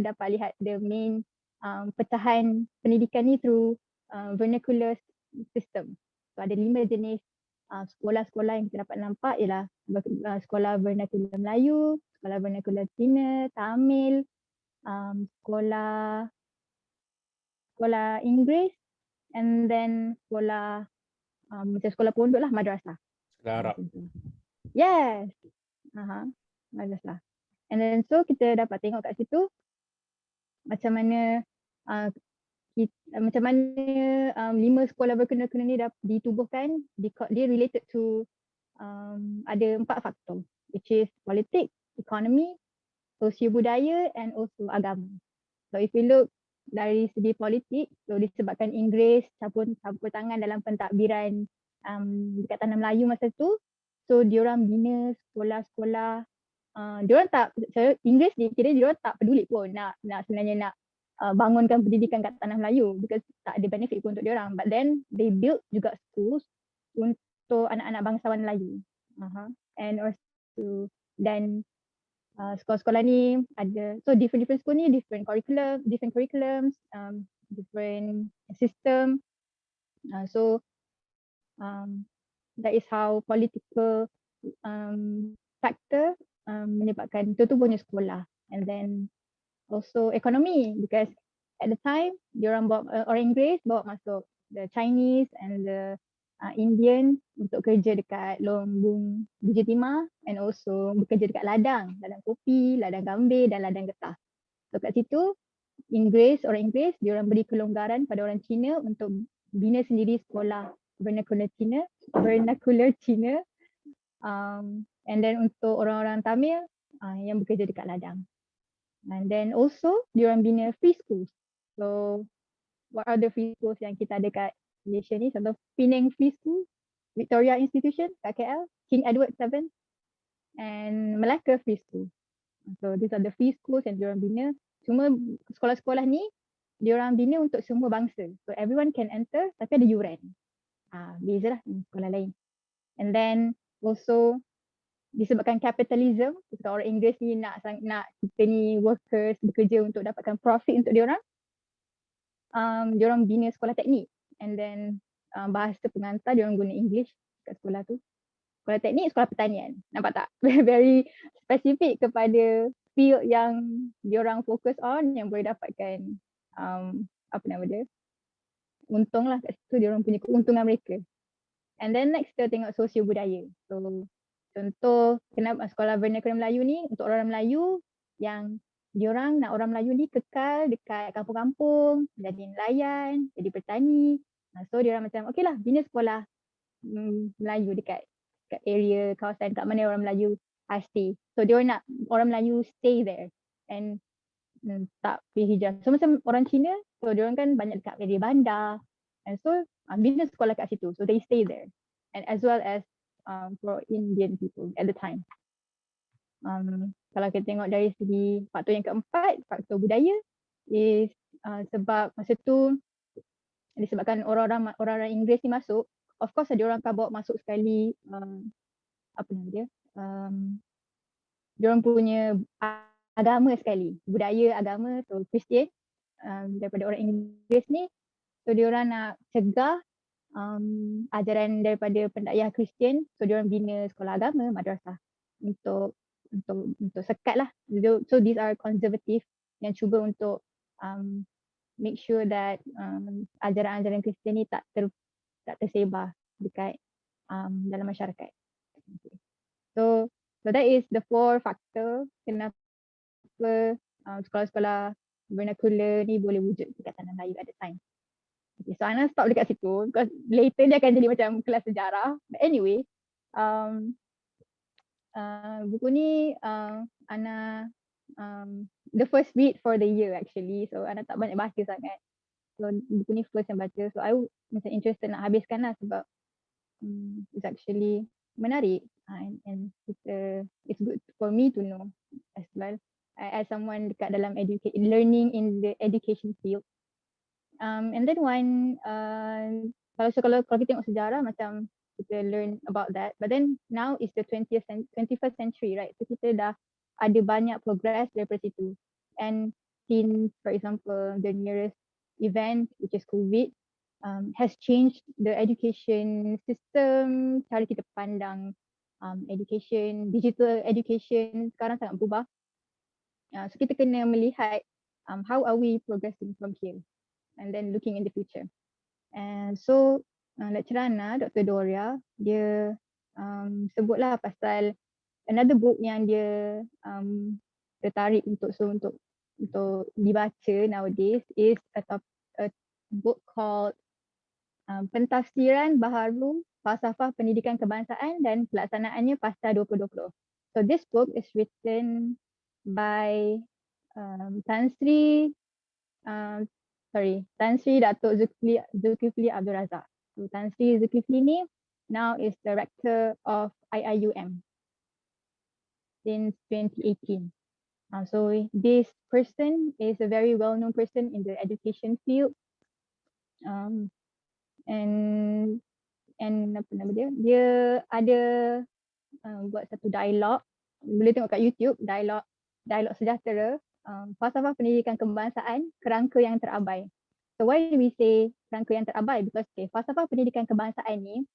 dapat lihat the main pecahan pendidikan ni through vernacular system. So ada 5 jenis sekolah-sekolah yang kita dapat nampak ialah sekolah vernacular Melayu, sekolah vernacular Cina, Tamil, sekolah Inggeris, and then sekolah macam sekolah pondok lah, madrasah. Sekolah Arab. Yes. Madrasah. And then so kita dapat tengok kat situ macam mana macam mana 5 sekolah berkena-kena ni ditubuhkan. Dia related to ada 4 faktor, which is politik, ekonomi, sosio budaya and also agama. So if we look dari segi politik, so disebabkan Inggeris campur tangan dalam pentadbiran dekat tanah Melayu masa tu, so diorang bina sekolah-sekolah. Diorang tak, Inggeris ni kira diorang tak peduli pun nak sebenarnya nak bangunkan pendidikan kat tanah Melayu because tak ada benefit pun untuk diorang. But then they built juga schools untuk anak-anak bangsawan Melayu. And also dan sekolah-sekolah ni ada, so different school ni different curriculums, different system. So that is how political factor menyebabkan tu punya sekolah. And then also economy, because at the time diorang orang Inggeris bawa masuk the Chinese and the Indian untuk kerja dekat Lombung Bukit Timah, and also bekerja dekat ladang kopi, ladang gambir dan ladang getah. So kat situ orang Inggeris diorang beri kelonggaran pada orang Cina untuk bina sendiri sekolah vernacular Cina. And then untuk orang-orang Tamil yang bekerja dekat ladang. And then also diorang bina free schools. So what are the free schools yang kita ada kat Malaysia ni? Contoh Penang Free School, Victoria Institution kat KL, King Edward VII, and Malacca Free School. So these are the free schools yang diorang bina. Semua sekolah-sekolah ni diorang bina untuk semua bangsa. So everyone can enter tapi ada yuran. Beza lah sekolah lain. And then also disebabkan capitalism, sebab orang Inggeris ni nak kita ni workers bekerja untuk dapatkan profit untuk diorang. Diorang bina sekolah teknik. And then bahasa pengantar diorang guna English kat sekolah tu. Sekolah teknik, sekolah pertanian. Nampak tak? Very specific kepada field yang diorang fokus on, yang boleh dapatkan untung lah kat situ, diorang punya keuntungan mereka. And then next kita tengok sosio budaya. So contoh kenapa sekolah vernacular Melayu ni untuk orang Melayu yang diorang nak orang Melayu ni kekal dekat kampung-kampung, jadi nelayan, jadi petani. So diorang macam okey lah bina sekolah Melayu dekat area kawasan kat mana orang Melayu stay. So diorang nak orang Melayu stay there and tak pergi hijrah. So macam orang Cina, so diorang kan banyak dekat area bandar. And so bina sekolah kat situ. So they stay there. And as well as for Indian people at the time. Kalau kita tengok dari segi faktor yang keempat, faktor budaya is sebab masa tu disebabkan orang-orang Inggeris ni masuk, of course ada orang akan bawa masuk sekali diorang punya agama sekali, budaya agama, so Kristian daripada orang Inggeris ni. So diorang nak cegah ajaran daripada pendakwah Kristian, so diorang bina sekolah agama, madrasah untuk sekat lah. So these are conservative yang cuba untuk make sure that ajaran-ajaran Kristian ni tak tersebar dekat dalam masyarakat. So that is the 4 factor kenapa sekolah-sekolah vernacular ni boleh wujud dekat tanah Melayu at the time. Okay, so Ana stop dekat situ because later dia akan jadi macam kelas sejarah. But anyway, buku ni Ana the first read for the year actually, so Ana tak banyak baca sangat. So buku ni first yang baca. So I macam interested nak habiskan lah sebab it's actually menarik. And it's good for me to know as well. As someone dekat dalam learning in the education field. And then kalau kita tengok sejarah macam kita learn about that. But then now is the 21st century, right? So kita dah ada banyak progress daripada situ. And since, for example, the nearest event, which is COVID, has changed the education system, cara kita pandang education, digital education sekarang sangat berubah. So kita kena melihat how are we progressing from here and then looking in the future. And so lecturer Ana, Dr. Doria, dia sebutlah pasal another book yang dia tertarik untuk dibaca nowadays is a book called Pentafsiran Baharu Falsafah Pendidikan Kebangsaan dan Pelaksanaannya Pasca 2020. So this book is written by Tan Sri Datuk Zulkifli Abdul Razak. So Tan Sri Zulkifli ni now is the rector of IIUM since 2018. So this person is a very well-known person in the education field. And apa nama dia? Dia ada buat satu dialog, boleh tengok kat YouTube, dialog sejahtera, falsafah pendidikan kebangsaan, kerangka yang terabai. So why do we say kerangka yang terabai? Because falsafah pendidikan kebangsaan ni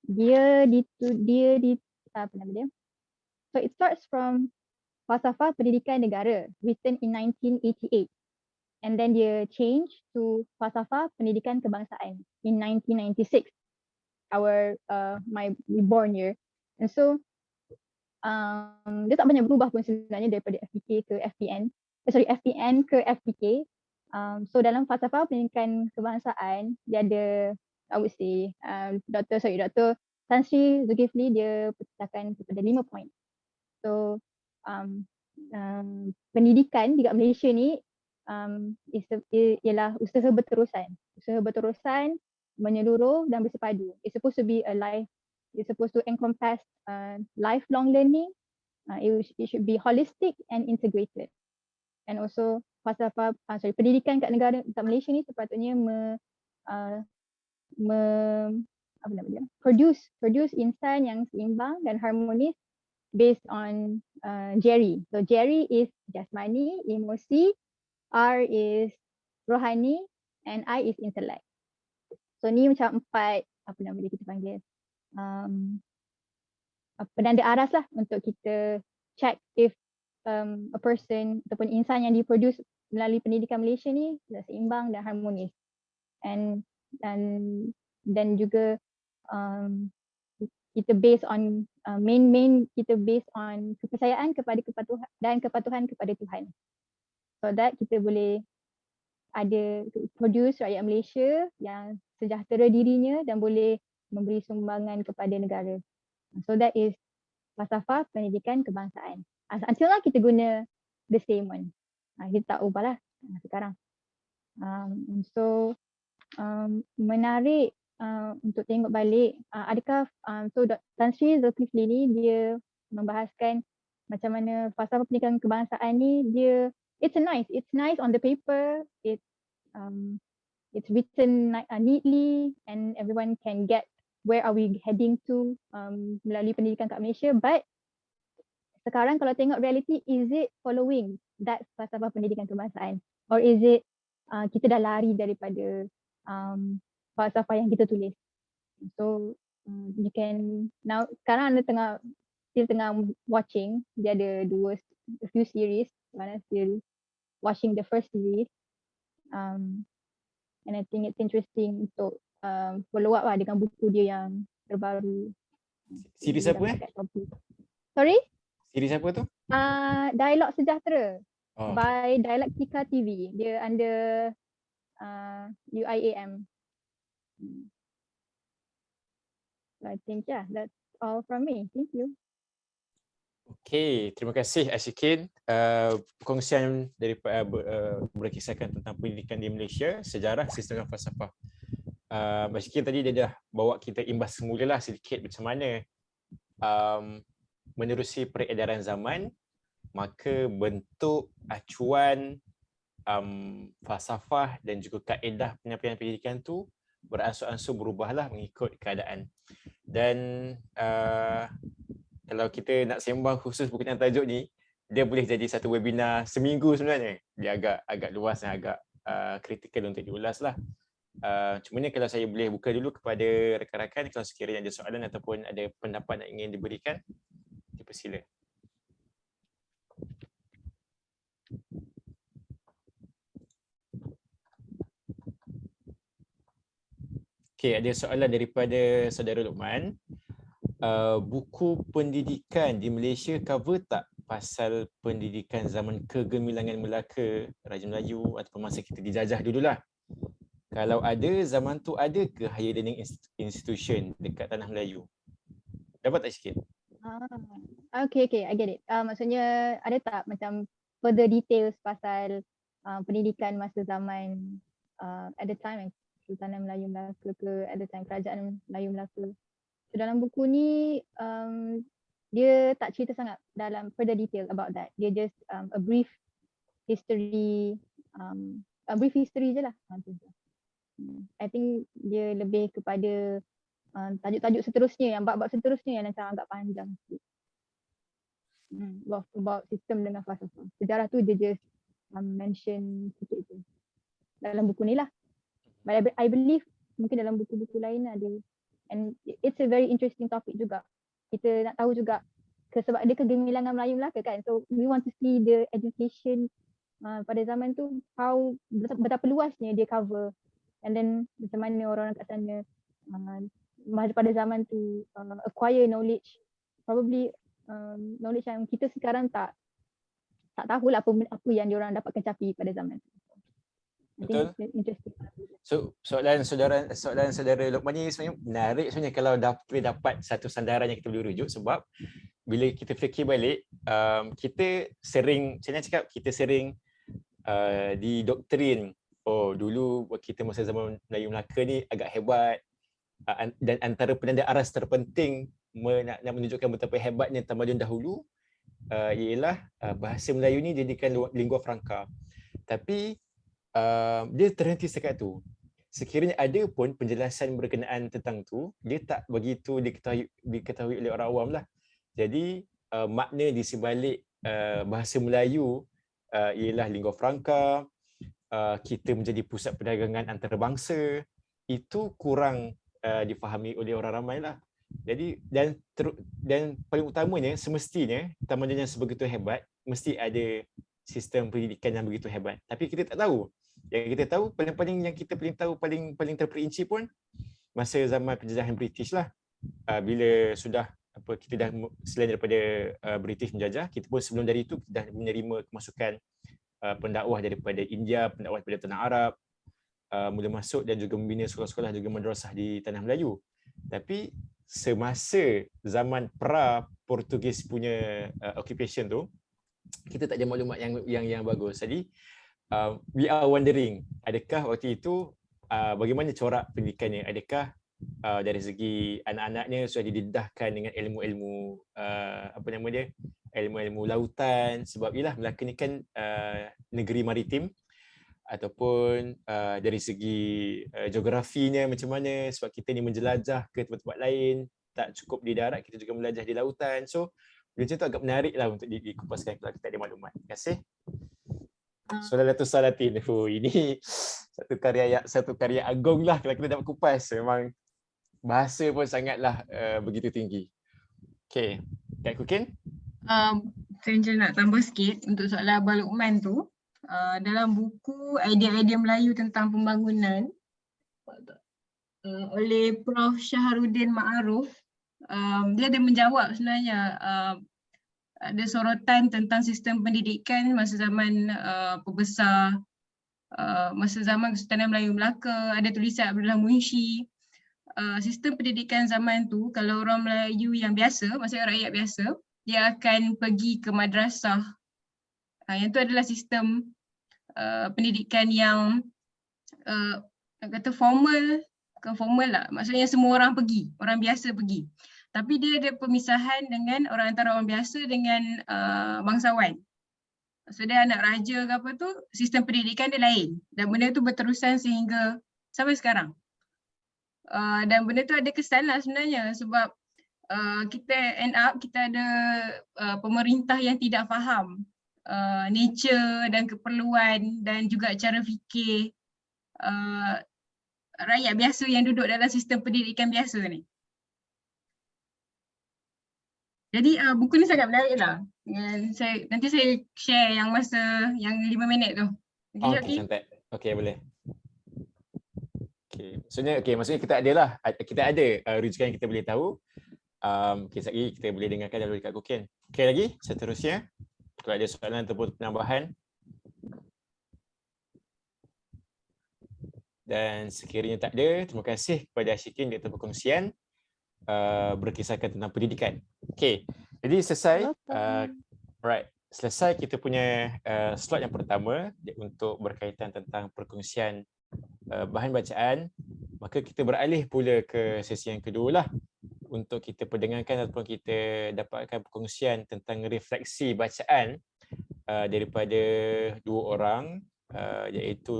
dia apa nama dia? So it starts from falsafah pendidikan negara written in 1988. And then dia change to falsafah pendidikan kebangsaan in 1996, my born year. And so dia tak banyak berubah pun sebenarnya daripada FPK ke FPN ke FPK. So dalam falsafah pendidikan kebangsaan dia ada, I would say, Dr. Tan Sri Zulkifli dia pecahkan kepada 5 poin. So pendidikan di Malaysia ni ialah usaha berterusan, menyeluruh dan bersepadu. It's supposed to be it's supposed to encompass lifelong learning. It should be holistic and integrated. And also pendidikan kat Malaysia ni sepatutnya produce insan yang seimbang dan harmonis based on Jerry. So Jerry is jasmani, emosi, R is rohani, and I is intellect. So ni macam 4 kita panggil penanda aras lah untuk kita check if a person ataupun insan yang diproduce melalui pendidikan Malaysia ni sudah seimbang dan harmonis. And juga kita based on main kita based on kepercayaan kepada kepatuhan kepada Tuhan. So that kita boleh ada produce rakyat Malaysia yang sejahtera dirinya dan boleh memberi sumbangan kepada negara. So that is falsafah pendidikan kebangsaan. Until now kita guna the same one. Kita tak ubah lah sekarang. So menarik untuk tengok balik adakah so Tan Sri Zulkifli ni dia membahaskan macam mana falsafah pendidikan kebangsaan ni dia it's nice on the paper, it's written neatly and everyone can get where are we heading to melalui pendidikan kat Malaysia. But sekarang kalau tengok reality, is it following that falsafah pendidikan kebangsaan or is it kita dah lari daripada falsafah yang kita tulis. So you can now sekarang anda tengah watching, dia ada a few series, mana still watching the first series, and I think it's interesting untuk follow up lah dengan buku dia yang terbaru. Series apa Sorry? Series apa tu? Dialog Sejahtera by Okay. Dialektika TV. Dia under UIAM. So I think that's all from me. Thank you. Okey, terima kasih Ashikin. Perkongsian daripada berkisahkan tentang pendidikan di Malaysia, sejarah, sistem dan falsafah. Ashikin tadi dia dah bawa kita imbas semula lah sedikit macam mana menerusi peredaran zaman, maka bentuk acuan falsafah dan juga kaedah penyampaian pendidikan tu beransur-ansur berubahlah mengikut keadaan. Dan kalau kita nak sembang khusus berkenaan tajuk ni, dia boleh jadi satu webinar seminggu sebenarnya. Dia agak luas dan agak kritikal untuk diulas lah. Cuma ni kalau saya boleh buka dulu kepada rakan-rakan, kalau sekiranya ada soalan ataupun ada pendapat yang ingin diberikan, dipersila. Okey, ada soalan daripada saudara Luqman. Buku pendidikan di Malaysia cover tak pasal pendidikan zaman kegemilangan Melaka, Raja Melayu ataupun masa kita dijajah dululah? Kalau ada, zaman tu ada ke higher learning institution dekat Tanah Melayu? Dapat tak sikit? Okay, I get it. Maksudnya ada tak macam further details pasal pendidikan masa zaman at the time Sultanah Melayu Melaka ke, at the time Kerajaan Melayu Melaka. So, dalam buku ni dia tak cerita sangat dalam further detail about that. Dia just a brief history je lah. I think dia lebih kepada tajuk-tajuk seterusnya, yang bab-bab seterusnya yang macam agak panjang sikit. About sistem dengan falsafah. Sejarah tu dia just mention sikit je dalam buku ni lah. But I believe mungkin dalam buku-buku lain ada. And it's a very interesting topic juga. Kita nak tahu juga sebab dia kegemilangan Melayu Melaka kan. So we want to see the education pada zaman tu, how betapa luasnya dia cover. And then macam mana orang-orang kat sana pada zaman tu acquire knowledge. Probably knowledge yang kita sekarang tak tahulah apa yang diorang dapat kecapi pada zaman tu. Betul. Interesting. So soalan saudara Luqman ni sebenarnya menarik sebenarnya kalau dapat satu sandaran yang kita boleh rujuk, sebab bila kita fikir balik, kita sering, saya nak cakap, kita sering didoktrin, oh dulu kita masa zaman Melayu Melaka ni agak hebat, dan antara penanda aras terpenting nak menunjukkan betapa hebatnya tamadun dahulu ialah bahasa Melayu ni jadikan lingua franca. Tapi dia terhenti setakat tu. Sekiranya ada pun penjelasan berkenaan tentang tu, dia tak begitu diketahui oleh orang awam lah. Jadi makna di sebalik bahasa Melayu ialah lingua franca, kita menjadi pusat perdagangan antarabangsa, itu kurang difahami oleh orang ramai lah. Jadi dan paling utamanya, semestinya tamadun yang sebegitu hebat mesti ada sistem pendidikan yang begitu hebat. Tapi kita tak tahu. Yang kita tahu, yang kita paling terperinci pun masa zaman penjajahan British lah. Bila sudah kita dah selain daripada British menjajah, kita pun sebelum dari itu kita dah menerima kemasukan pendakwah daripada India, pendakwah daripada tanah Arab, mula masuk dan juga membina sekolah-sekolah juga madrasah di tanah Melayu. Tapi semasa zaman pra-Portugis punya occupation tu, kita tak ada maklumat yang bagus. Jadi we are wondering, adakah waktu itu bagaimana corak pendidikannya? Adakah dari segi anak-anaknya sudah didedahkan dengan ilmu-ilmu ilmu-ilmu lautan, sebab ialah Melaka ni kan negeri maritim, ataupun dari segi geografinya macam mana, sebab kita ni menjelajah ke tempat-tempat lain, tak cukup di darat, kita juga menjelajah di lautan. So macam tu agak menarik lah untuk dikupaskan kalau kita ada maklumat. Terima kasih. Saudara Datuk Salatin, ini satu karya agung lah kalau kita dapat kupas. Memang bahasa pun sangatlah begitu tinggi. Okay, Kak Kukin? Saya nak tambah sikit untuk soalan Abang Luqman tu. Dalam buku Idea-Idea Melayu tentang Pembangunan oleh Prof. Syahrudin Ma'aruf, dia ada menjawab sebenarnya ada sorotan tentang sistem pendidikan masa zaman pembesar, masa zaman Kesultanan Melayu Melaka. Ada tulisan Abdullah Munshi. Sistem pendidikan zaman tu, kalau orang Melayu yang biasa, maksudnya rakyat biasa, dia akan pergi ke madrasah. Yang tu adalah sistem pendidikan yang nak kata formal, bukan formal lah. Maksudnya semua orang pergi, orang biasa pergi. Tapi dia ada pemisahan dengan antara orang biasa dengan bangsawan. So dia anak raja ke apa tu, sistem pendidikan dia lain. Dan benda tu berterusan sehingga sampai sekarang. Dan benda tu ada kesan lah sebenarnya sebab kita end up kita ada pemerintah yang tidak faham nature dan keperluan dan juga cara fikir rakyat biasa yang duduk dalam sistem pendidikan biasa ni. Jadi buku ni sangat menarik lah. Nanti saya share yang masa yang 5 minit tu. Okey, cantik. Okey, boleh. Okey, maksudnya kita ada rujukan yang kita boleh tahu. Okey, sekejap lagi kita boleh dengarkan dulu dekat Kokin. Okey, lagi seterusnya. Kalau ada soalan ataupun penambahan. Dan sekiranya tak ada, terima kasih kepada Ashikin di atas perkongsian berkisahkan tentang pendidikan. Okey, jadi selesai. Selesai kita punya slot yang pertama untuk berkaitan tentang perkongsian bahan bacaan. Maka kita beralih pula ke sesi yang kedua lah untuk kita perdengarkan ataupun kita dapatkan perkongsian tentang refleksi bacaan daripada dua orang, iaitu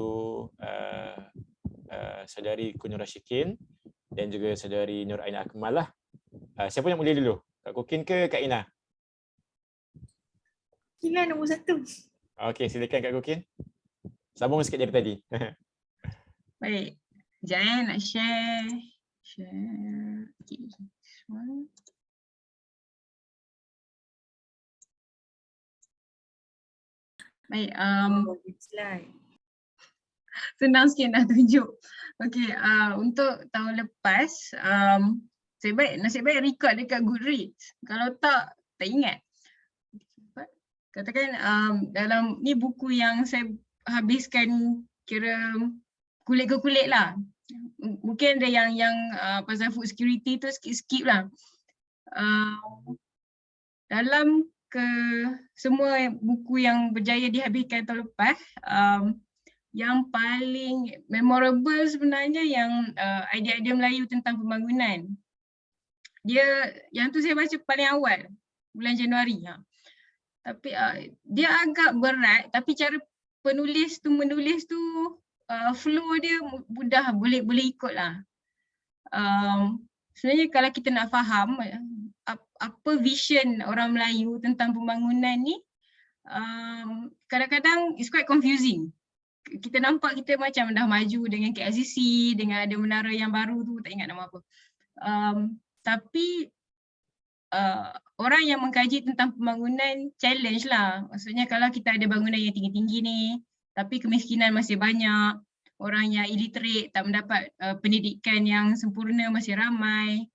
saudari Nur Ashikin dan juga saudari Nur Aina Akmal lah. Siapa yang mula dulu? Kak Kokin ke Kak Ina? Ina nombor 1. Okey, silakan Kak Kokin. Sambung sikit dari tadi. Baik. Sekejap nak share. Okay. Baik. Senang sikit nak tunjuk. Okey, untuk tahun lepas, nasib baik record dekat Goodreads. Kalau tak ingat. Katakan dalam ni buku yang saya habiskan kira kulit ke kulit lah. Mungkin ada yang pasal food security tu skip lah. Dalam semua buku yang berjaya dihabiskan tahun lepas, yang paling memorable sebenarnya yang idea-idea Melayu tentang pembangunan. Yang tu saya baca paling awal, bulan Januari. Tapi dia agak berat, tapi cara menulis tu flow dia mudah, boleh ikut lah. Sebenarnya kalau kita nak faham apa vision orang Melayu tentang pembangunan ni, kadang-kadang it's quite confusing. Kita nampak kita macam dah maju dengan KLCC, dengan ada menara yang baru tu, tak ingat nama apa. Tapi orang yang mengkaji tentang pembangunan challenge lah. Maksudnya kalau kita ada bangunan yang tinggi-tinggi ni, tapi kemiskinan masih banyak, orang yang illiterate, tak mendapat pendidikan yang sempurna masih ramai,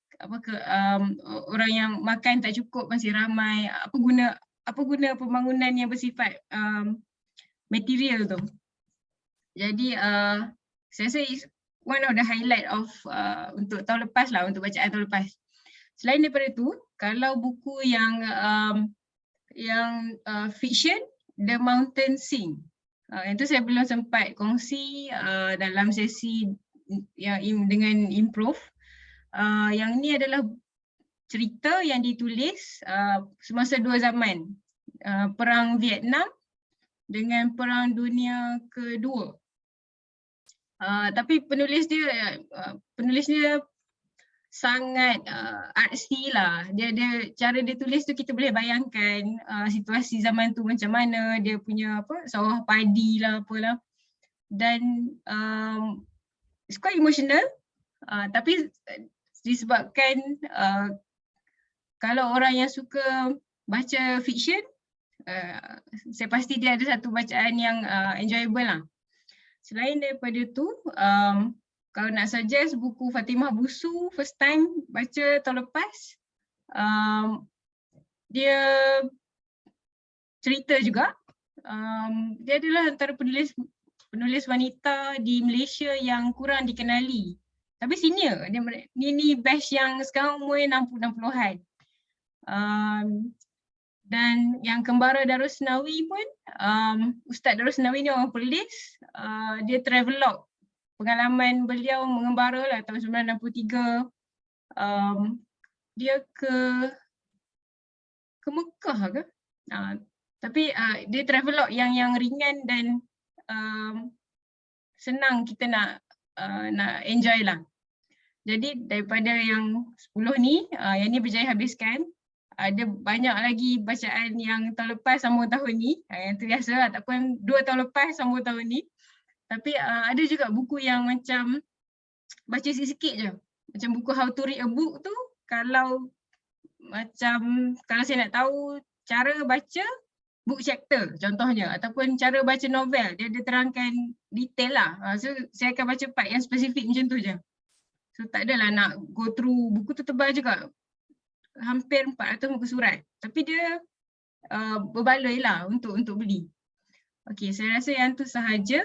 orang yang makan tak cukup masih ramai, apa guna pembangunan yang bersifat material tu. Jadi saya rasa one of the highlight of untuk tahun lepas lah, untuk bacaan tahun lepas. Selain daripada tu, kalau buku yang fiction, The Mountain Sing. Yang tu saya belum sempat kongsi dalam sesi yang dengan improve. Yang ni adalah cerita yang ditulis semasa dua zaman. Perang Vietnam dengan Perang Dunia Kedua. Tapi penulis dia sangat artsy lah. Dia cara dia tulis tu kita boleh bayangkan situasi zaman tu macam mana, dia punya sawah padi lah apalah. Dan it's quite emotional. Tapi disebabkan kalau orang yang suka baca fiction, saya pasti dia ada satu bacaan yang enjoyable lah. Selain daripada tu, kalau nak suggest buku Fatimah Busu, first time baca tahun lepas, dia cerita juga. Dia adalah antara penulis wanita di Malaysia yang kurang dikenali. Tapi senior, ni batch yang sekarang umur 60-an. Dan yang kembara Darusnawi pun, Ustaz Darusnawi ni orang Perlis, dia travelog. Pengalaman beliau mengembara lah tahun 1963. Dia ke Mekah ke? Tapi dia travelog yang ringan dan senang kita nak enjoy lah. Jadi daripada yang 10 ni, yang ni berjaya habiskan. Ada banyak lagi bacaan yang tahun lepas sambung tahun ni. Yang tu biasa lah, ataupun 2 tahun lepas sambung tahun ni. Tapi ada juga buku yang macam baca sikit-sikit je. Macam buku How to Read a Book tu, kalau saya nak tahu cara baca book chapter contohnya, ataupun cara baca novel, dia terangkan detail lah. So saya akan baca part yang spesifik macam tu je. So tak adalah nak go through, buku tu tebal juga. Hampir 400 muka surat. Tapi dia berbaloi lah untuk beli. Okey, saya rasa yang tu sahaja.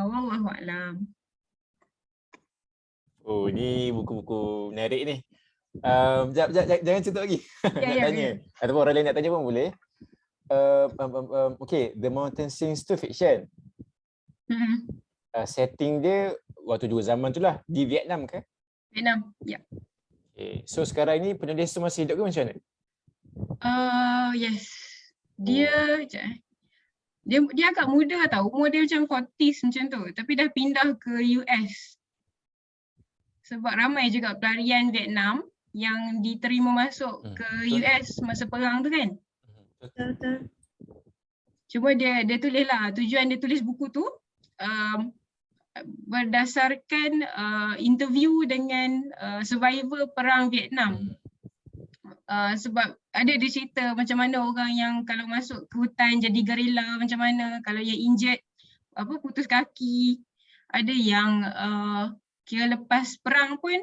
Wallahualam. Oh, ni buku-buku menarik ni. Jangan tutup lagi. Nak tanya. Ataupun orang lain nak tanya pun boleh. Okay, The Mountain Sings tu fiction. Setting dia waktu dua zaman tu lah. Di Vietnam ke? Vietnam, ya. Okay. So sekarang ni penulis tu masih hidup ke macam mana? Yes. Dia agak muda tau. Umur dia macam 40s macam tu. Tapi dah pindah ke US. Sebab ramai juga pelarian Vietnam yang diterima masuk ke US masa perang tu kan. Betul. Cuma dia tulis lah, tujuan dia tulis buku tu berdasarkan interview dengan survivor perang Vietnam. Sebab ada dia cerita macam mana orang yang kalau masuk ke hutan jadi gerila macam mana, kalau yang injet putus kaki, ada yang kira lepas perang pun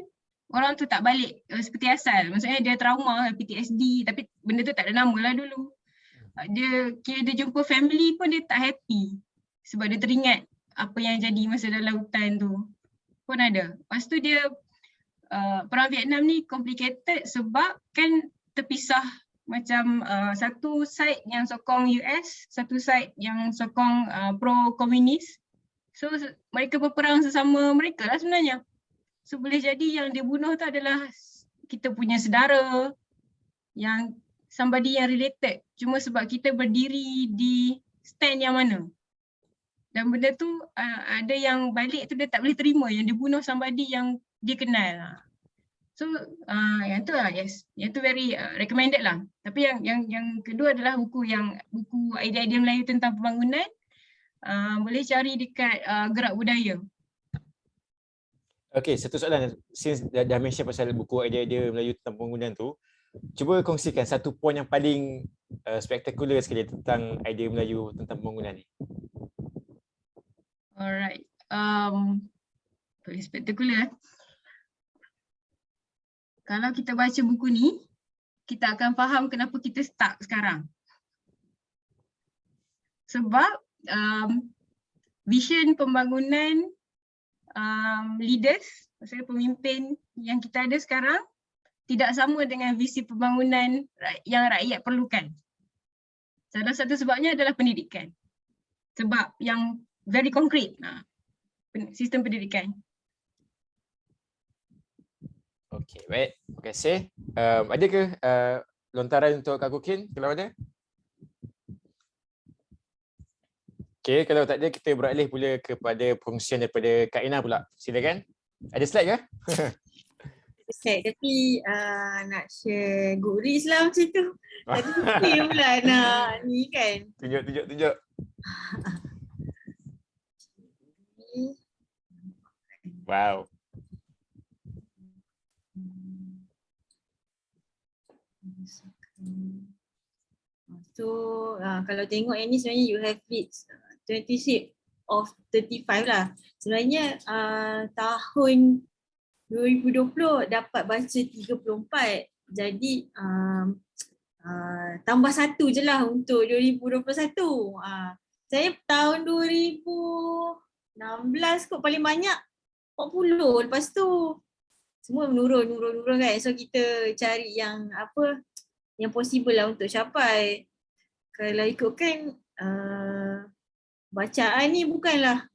orang tu tak balik seperti asal. Maksudnya dia trauma, PTSD, tapi benda tu tak ada nama lah dulu. Dia jumpa family pun dia tak happy sebab dia teringat apa yang jadi masa dalam hutan tu pun ada. Lepas tu dia perang Vietnam ni complicated sebab kan terpisah macam satu side yang sokong US, satu side yang sokong pro-komunis. So mereka berperang sesama mereka lah sebenarnya. So boleh jadi yang dia bunuh tu adalah kita punya saudara, yang somebody yang related. Cuma sebab kita berdiri di stand yang mana. Dan benda tu ada yang balik tu dia tak boleh terima yang dia bunuh somebody yang dia kenal. So yang tu lah, yes. Yang tu very recommended lah. Tapi yang kedua adalah buku idea-idea Melayu tentang pembangunan. Boleh cari dekat Gerak Budaya. Okay, satu soalan. Since dah mention pasal buku idea-idea Melayu tentang pembangunan tu, cuba kongsikan satu poin yang paling spektakular sekali tentang idea Melayu tentang pembangunan ni. Alright. Paling spektakular. Kalau kita baca buku ni, kita akan faham kenapa kita stuck sekarang. Sebab vision pembangunan leaders, maksudnya pemimpin yang kita ada sekarang tidak sama dengan visi pembangunan yang rakyat perlukan. Salah satu sebabnya adalah pendidikan. Sebab yang very concrete, sistem pendidikan. Okey, baik. Terima kasih. Ada ke lontaran untuk Kak Kukin kalau ada? Okey, kalau tak ada kita beralih pula kepada perkongsian daripada Kak Ina pula. Silakan. Ada slide ke? Slide tapi nak share good reads lah macam tu. Tadi fikir pula nak ni kan. Tunjuk. Wow. So kalau tengok yang ni sebenarnya you have reached 26 of 35 lah. Sebenarnya tahun 2020 dapat baca 34. Jadi tambah satu je lah untuk 2021. Saya tahun 2016 kot paling banyak 40. Lepas tu semua menurun kan. So kita cari yang yang possible lah untuk capai. Kalau ikutkan bacaan ni bukanlah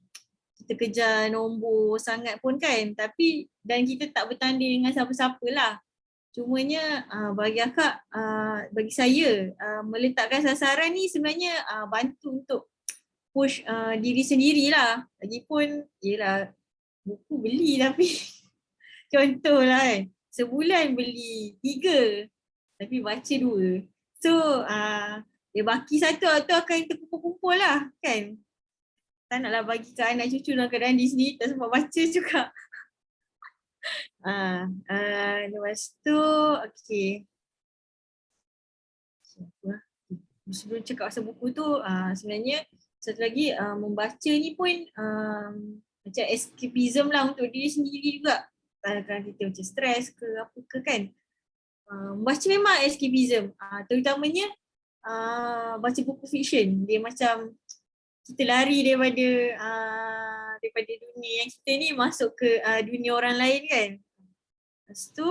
kita kejar nombor sangat pun kan, tapi dan kita tak bertanding dengan siapa-siapa lah. Cumanya bagi akak, bagi saya meletakkan sasaran ni sebenarnya bantu untuk push diri sendirilah. Lagipun yelah buku beli tapi contohlah kan, sebulan beli 3 tapi baca 2. So baki satu tu akan terkumpul-kumpul lah kan. Tak naklah bagi ke anak cucu dalam keadaan di sini tak sempat baca juga. Lepas tu okey. Sebelum cakap pasal buku tu sebenarnya satu lagi membaca ni pun macam escapism lah untuk diri sendiri juga. Kalau kita macam stres ke apa ke kan. Membaca memang escapism. Terutamanya baca buku fiction. Dia macam kita lari daripada dunia yang kita ni masuk ke dunia orang lain kan. Lepas tu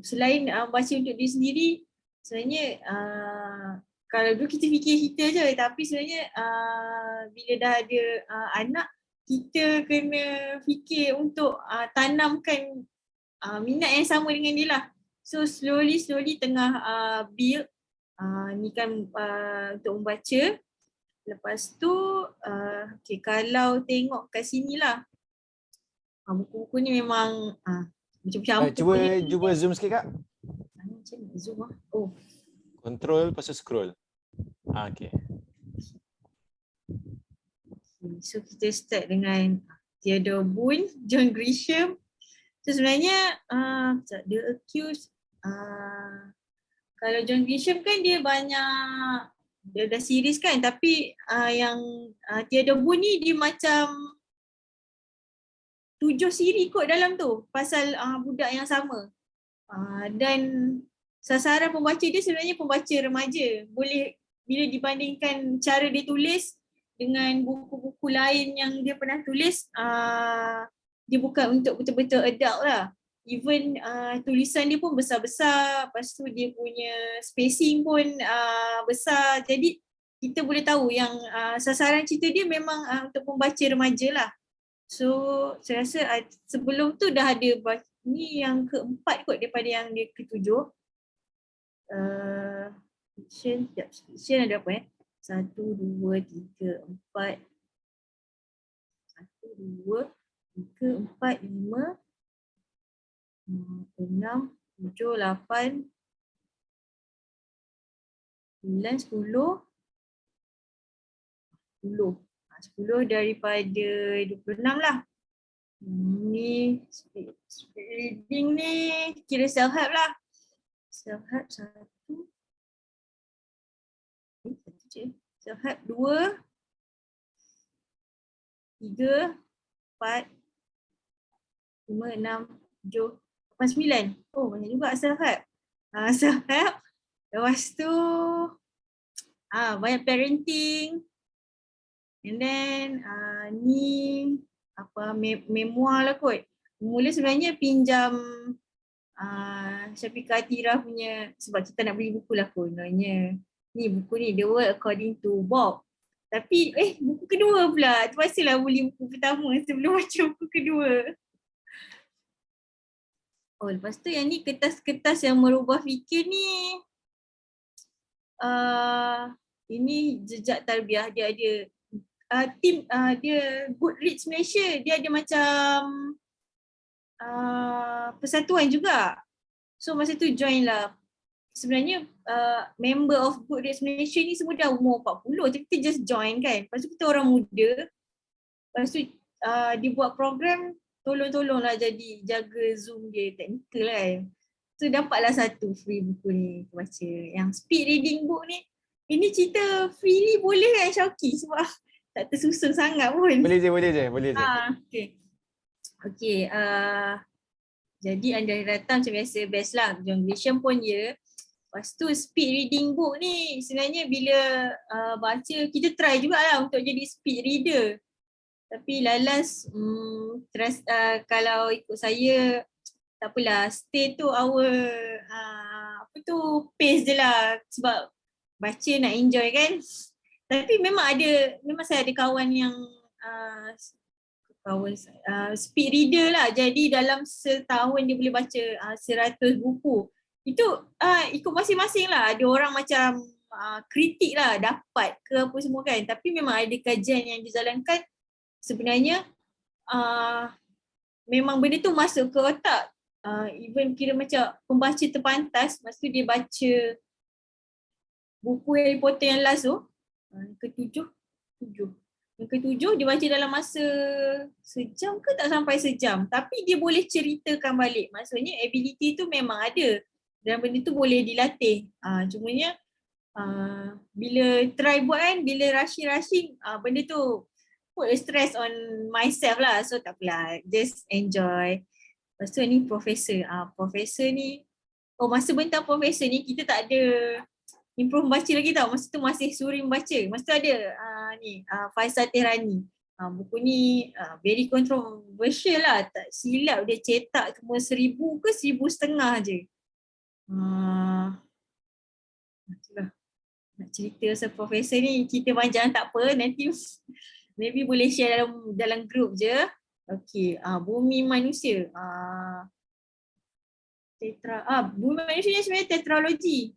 selain baca untuk diri sendiri, sebenarnya kalau dulu kita fikir kita je, tapi sebenarnya bila dah ada anak, kita kena fikir untuk tanamkan minat yang sama dengan dia lah. So slowly tengah build ni kan untuk membaca. Lepas tu okay, kalau tengok kat sini lah, buku-buku ni memang macam-macam. Cuba zoom sikit Kak. Macam mana zoom lah? Oh. Control lepas tu scroll. Okay. So kita start dengan Theodore Boone, John Grisham. So sebenarnya The Accused, kalau John Grisham kan dia banyak, dia dah series kan, tapi yang Theodore Boone ni dia macam 7 siri kot dalam tu pasal budak yang sama. Dan sasaran pembaca dia sebenarnya pembaca remaja. Boleh bila dibandingkan cara dia tulis dengan buku-buku lain yang dia pernah tulis, dia bukan untuk betul-betul adult lah. Even tulisan dia pun besar-besar, lepas tu dia punya spacing pun besar. Jadi kita boleh tahu yang sasaran cerita dia memang untuk pembaca remaja lah. So saya rasa sebelum tu dah ada, ni yang keempat kot daripada yang dia ketujuh. Fiction ada apa 1, 2, 3, 4. 1, 2, 3, 4, 5, 6, 7, 8, 9, 10. 10 daripada 26 lah. Ni speed reading ni kira self-help lah. Self-help 1. Satu je. Self-help 2, 3, 4, 5, 6, 7, 8, 9. Oh banyak juga self-help. Self-help. Lepas tu banyak parenting. And then ni apa memoir lah kot. Mula sebenarnya pinjam Syafiqah Atirah punya, sebab kita nak beli buku lah kononnya. Ni buku ni The World According to Bob. Tapi buku kedua pula. Terpaksalah beli buku pertama sebelum baca buku kedua. Oh lepas tu yang ni kertas-kertas yang merubah fikir ni. Ini jejak tarbiyah, dia ada tim dia Goodreads Malaysia, dia ada macam persatuan juga. So masa tu join lah. Sebenarnya member of Goodreads Malaysia ni semua dah umur 40, jadi kita just join kan. Lepas tu kita orang muda. Lepas tu dia buat program tolong-tolonglah jadi jaga Zoom dia, technical kan. So dapatlah satu free buku ni baca. Yang speed reading book ni, ini cerita free ni boleh kan Syauqi? Sebab tak tersusun sangat pun. Boleh je. Okay. Jadi anda datang macam biasa, best lah. John Grisham pun ya. Lepas tu speed reading book ni sebenarnya bila baca, kita try jugalah untuk jadi speed reader. Tapi lalas kalau ikut saya tak apalah, stay to our pace je lah, sebab baca nak enjoy kan. Tapi memang saya ada kawan yang speed reader lah, jadi dalam setahun dia boleh baca 100 buku. Itu ikut masing-masing lah, ada orang macam kritik lah dapat ke apa semua kan, tapi memang ada kajian yang dijalankan sebenarnya memang benda tu masuk ke otak. Even kira macam pembaca terpantas, masa tu dia baca buku Harry Potter yang last tu, yang ketujuh dia baca dalam masa sejam ke tak sampai sejam, tapi dia boleh ceritakan balik. Maksudnya ability tu memang ada dan benda tu boleh dilatih. Cumanya bila try buat kan, bila rushing benda tu put a stress on myself lah. So tak apalah, just enjoy. Lepas tu ni profesor. Profesor ni, masa bentang profesor ni kita tak ada improve membaca lagi tau. Masa tu masih suri membaca. Masa tu ada Faisal Tehrani. Buku ni very controversial lah. Tak silap dia cetak cuma 1,000 ke 1,500 je. Itulah. Nak cerita pasal profesor ni, cerita panjang tak apa. Nanti maybe boleh share dalam group je. Okay, Bumi Manusia. Bumi Manusia ni sebenarnya tetralogi.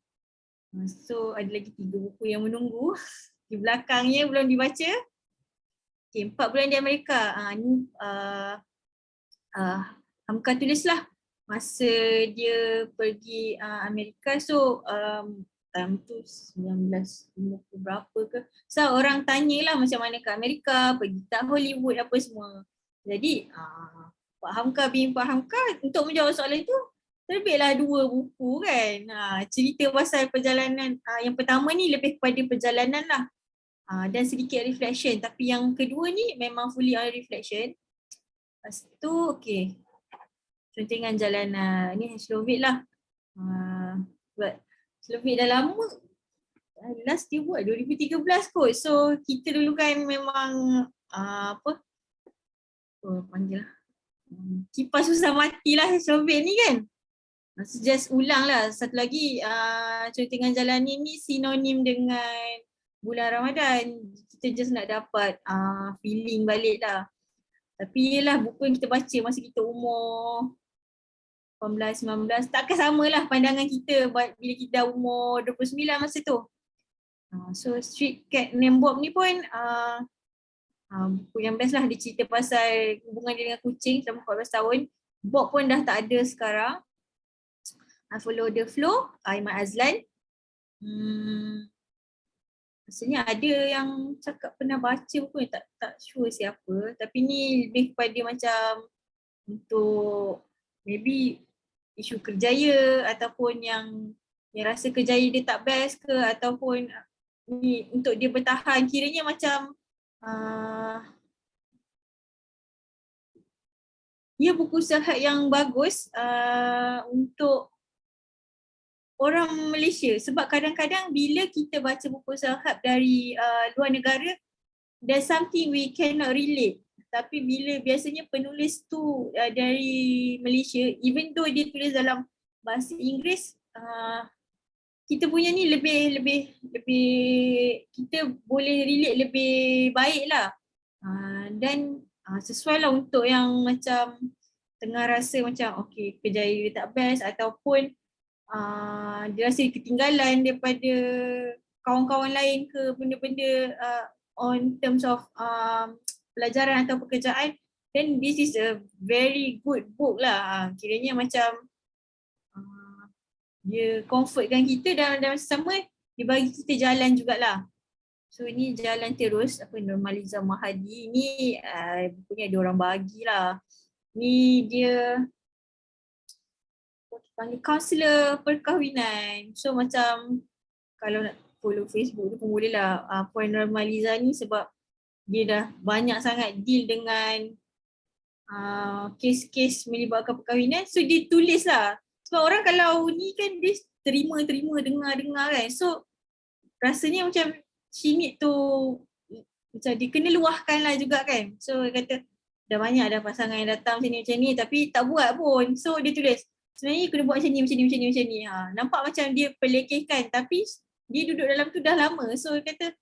So ada lagi 3 buku yang menunggu di belakangnya belum dibaca. Okay, 4 bulan di Amerika. Ni Hamka tulislah masa dia pergi Amerika. So time tu 1950 berapa ke. So orang tanyalah macam mana ke Amerika, pergi tak Hollywood apa semua. Jadi Pak Hamka bin Pak Hamka untuk menjawab soalan itu terbitlah 2 buku kan. Cerita pasal perjalanan, yang pertama ni lebih kepada perjalanan lah, dan sedikit reflection. Tapi yang kedua ni memang fully on reflection. Lepas tu okay, contohnya jalanan ni Slovit lah. But Slovit dah lama, last dia buat 2013 kot. So kita dulu kan memang panggil lah kipas susah mati lah Slovit ni kan. So just ulang lah. Satu lagi contohnya jalan ni sinonim dengan bulan Ramadan. Kita just nak dapat feeling balik lah. Tapi yelah, buku yang kita baca masa kita umur 18, 19 takkan sama lah pandangan kita bila kita dah umur 29 masa tu. So Street Cat Named Bob ni pun buku yang best lah. Dia cerita pasal hubungan dia dengan kucing selama 14 tahun. Bob pun dah tak ada sekarang. Follow the Flow, Aiman Azlan. Maksudnya ada yang cakap pernah baca buku ni, tak sure siapa. Tapi ni lebih kepada macam untuk maybe isu kerjaya ataupun yang rasa kerjaya dia tak best ke, ataupun ni untuk dia bertahan. Kiranya macam ia buku sihat yang bagus untuk orang Malaysia. Sebab kadang-kadang bila kita baca buku sahab dari luar negara, there's something we cannot relate. Tapi bila biasanya penulis tu dari Malaysia, even though dia tulis dalam bahasa Inggeris, kita punya ni lebih kita boleh relate lebih baik lah. Dan sesuai lah untuk yang macam tengah rasa macam okay, kerjaya dia tak best, ataupun dia rasa ketinggalan daripada kawan-kawan lain ke benda-benda on terms of pelajaran atau pekerjaan, then this is a very good book lah. Kiranya macam dia comfortkan kita dan sama dia bagi kita jalan jugalah. So ni Jalan Terus, Normaliza Mahadi ni bukunya ada orang bagilah. Ni dia panggil kaunselor perkahwinan. So macam kalau nak follow Facebook tu pun boleh lah Puan Normaliza ni, sebab dia dah banyak sangat deal dengan kes-kes melibatkan perkahwinan. So dia tulis lah. Sebab orang kalau ni kan dia terima dengar kan. So rasanya macam she need to macam dia kena luahkan lah juga kan. So dia kata dah banyak dah pasangan yang datang macam ni tapi tak buat pun. So dia tulis sebenarnya kena buat macam ni. Nampak macam dia pelekehkan tapi dia duduk dalam tu dah lama. So dia kata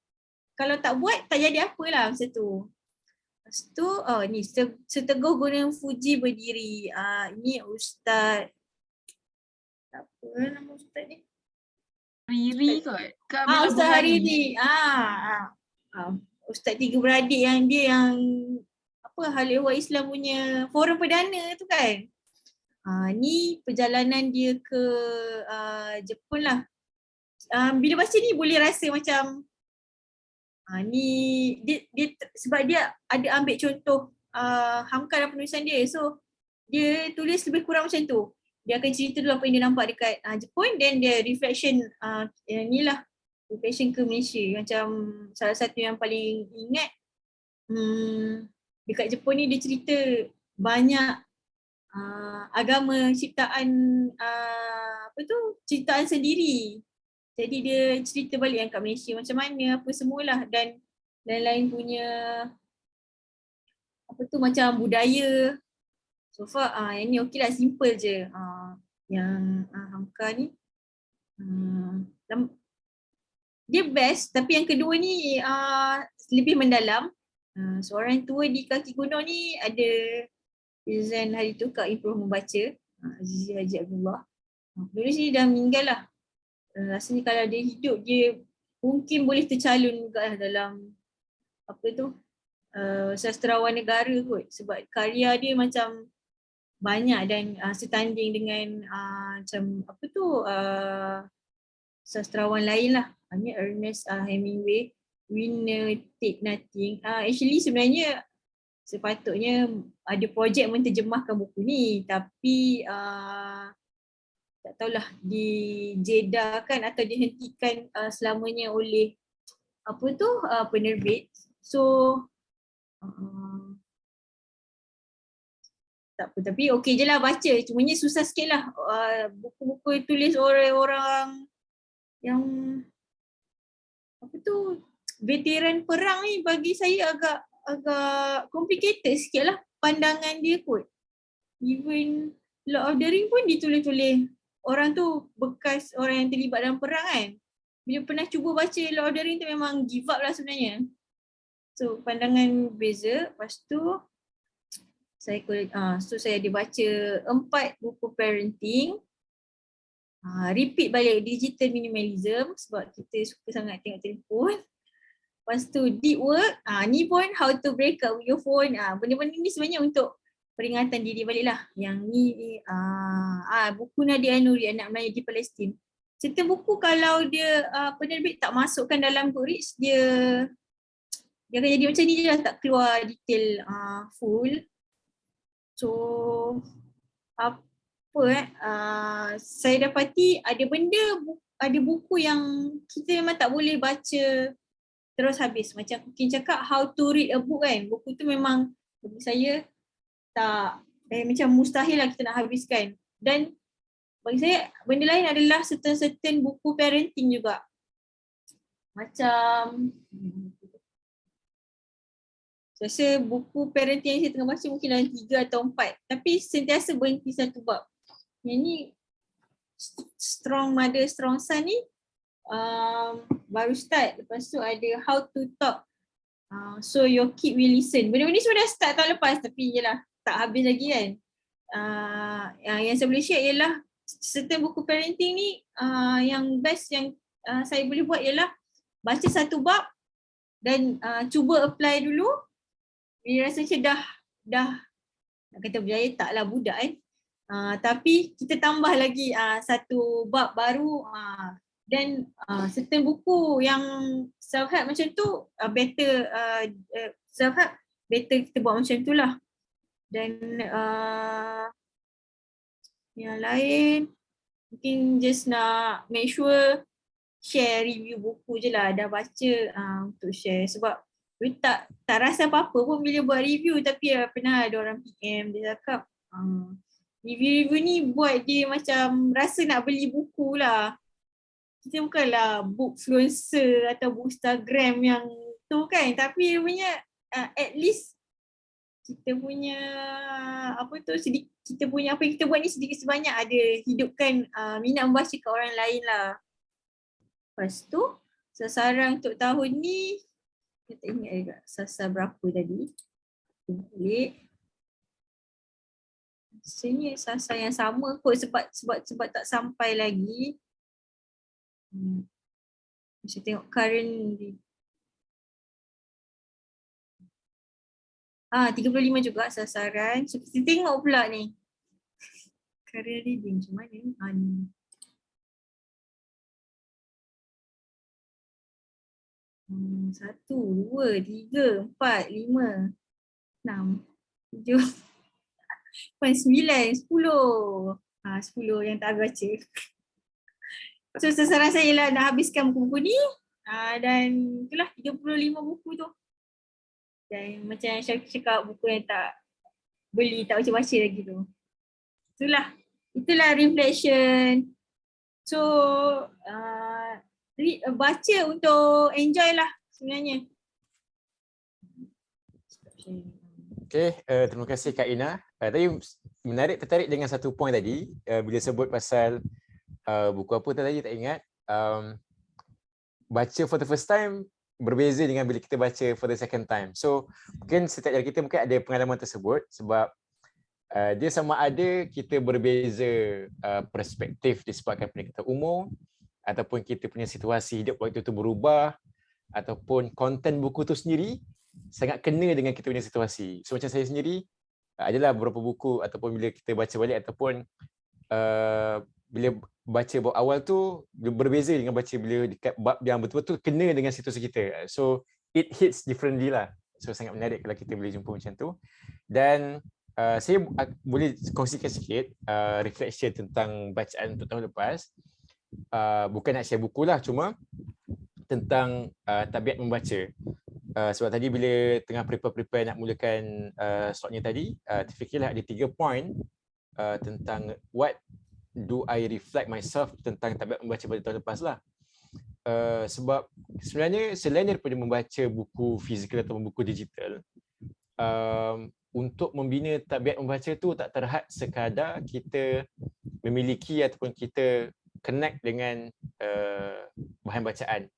kalau tak buat tak jadi apalah macam tu. Lepas tu ni Seteguh Gunung Fuji berdiri. Ini Ustaz apa nama Ustaz ni? Riri kot. Kak Ustaz Hariri. Ustaz tiga beradik yang dia yang Hal Ehwal Islam punya forum perdana tu kan. Ni perjalanan dia ke Jepun lah. Bila baca ni boleh rasa macam ni dia sebab dia ada ambil contoh Hamka dalam penulisan dia. So dia tulis lebih kurang macam tu. Dia akan cerita dulu apa yang dia nampak dekat Jepun, then dia reflection yang ni lah, reflection ke Malaysia. Macam salah satu yang paling ingat dekat Jepun ni dia cerita banyak agama ciptaan ciptaan sendiri. Jadi dia cerita balik yang kat Malaysia macam mana apa semualah, dan lain-lain punya macam budaya. So far yang ni okey lah, simple je. Yang Hamka ni dia best, tapi yang kedua ni lebih mendalam. Seorang tua di kaki gunung ni ada Izan hari tu Kak Improve membaca, Azizi Haji Abdullah. Penulis ni dah meninggal lah. Rasanya kalau dia hidup dia mungkin boleh tercalon juga lah dalam sastrawan negara kot, sebab karya dia macam banyak dan setanding dengan sastrawan lain lah. Hanya Ernest Hemingway, Winner Take Nothing. Actually sebenarnya sepatutnya ada projek menterjemahkan buku ni, tapi tak tahulah dijedahkan atau dihentikan selamanya oleh penerbit. So tak apa, tapi okey je lah baca. Cumanya susah sikit lah buku-buku tulis orang-orang yang veteran perang ni bagi saya agak complicated sikit lah pandangan dia kot. Even Lord of the Ring pun ditulis-tulis orang tu bekas orang yang terlibat dalam perang kan. Bila pernah cuba baca Lord of the Ring tu memang give up lah sebenarnya. So pandangan beza. Lepas tu saya ada baca 4 buku parenting. Repeat balik digital minimalism sebab kita suka sangat tengok telefon. Lepas tu deep work, ni pun how to break up with your phone. Benda-benda ni sebenarnya untuk peringatan diri balik lah. Yang ni buku Nadia Nuri, Anak Melayu di Palestin. Cerita buku kalau dia penerbit tak masukkan dalam Goodreads, dia akan jadi macam ni je lah, tak keluar detail full. So saya dapati ada buku yang kita memang tak boleh baca terus habis. Macam Kukin cakap how to read a book kan. Buku tu memang bagi saya tak macam mustahil lah kita nak habiskan. Dan bagi saya benda lain adalah certain buku parenting juga. Macam saya rasa buku parenting yang saya tengah baca mungkin dalam 3 atau 4. Tapi sentiasa berhenti satu bab. Yang ni Strong Mother, Strong Son ni baru start. Lepas tu ada How to Talk So Your Kid Will Listen. Benda-benda ni sudah start tahun lepas tapi yelah tak habis lagi kan. Yang saya boleh share ialah certain buku parenting ni yang best yang saya boleh buat ialah baca satu bab dan cuba apply dulu. Bila rasa macam dah nak kata berjaya taklah budak kan. Tapi kita tambah lagi satu bab baru dan certain buku yang self-help macam tu better self-help better kita buat macam tu lah. Dan yang lain mungkin just nak make sure share review buku je lah, dah baca untuk share sebab tak rasa apa-apa pun bila buat review, tapi pernah ada orang PM dia cakap review ni buat dia macam rasa nak beli buku lah. Kita bukanlah bookfluencer atau bookstagram yang tu kan, tapi punya at least kita punya apa tu kita punya apa yang kita buat ni sedikit sebanyak ada hidupkan minat membaca ke orang lain lah. Lepas tu sasaran untuk tahun ni saya tak ingat juga sasar berapa tadi. Balik. Rasanya sasar yang sama kot sebab tak sampai lagi. Saya tengok current 35 juga sasaran. So kita tengok pula ni. Career reading macam mana ni? Satu, dua, tiga, empat, lima, enam, tujuh, 9, 10. 10 yang tak baca. So sasaran saya lah nak habiskan buku-buku ni. Dan itulah 35 buku tu. Dan macam yang Syarki cakap, buku yang tak beli, tak baca-baca lagi tu. Itulah reflection. So baca untuk enjoy lah sebenarnya. Okay, terima kasih Kak Ina. Tadi tertarik dengan satu point tadi, bila sebut pasal buku apa tadi tak ingat. Baca for the first time berbeza dengan bila kita baca for the second time. So mungkin setiap dari kita mungkin ada pengalaman tersebut sebab dia sama ada kita berbeza perspektif disebabkan peningkatan umur ataupun kita punya situasi hidup waktu itu berubah ataupun konten buku tu sendiri sangat kena dengan kita punya situasi. So macam saya sendiri adalah beberapa buku ataupun bila kita baca balik ataupun bila baca bab awal tu berbeza dengan baca bila dekat bab yang betul-betul kena dengan situasi kita. So it hits differently lah. So sangat menarik kalau kita boleh jumpa macam tu. Dan saya boleh kongsikan sikit reflection tentang bacaan untuk tahun lepas. Bukan nak share buku lah, cuma tentang tabiat membaca. Sebab tadi bila tengah prepare nak mulakan slotnya tadi, terfikirlah ada 3 point tentang what do I reflect myself tentang tabiat membaca pada tahun lepas lah. Sebab sebenarnya selain daripada membaca buku fizikal atau buku digital, untuk membina tabiat membaca tu tak terhad sekadar kita memiliki ataupun kita connect dengan bahan bacaan.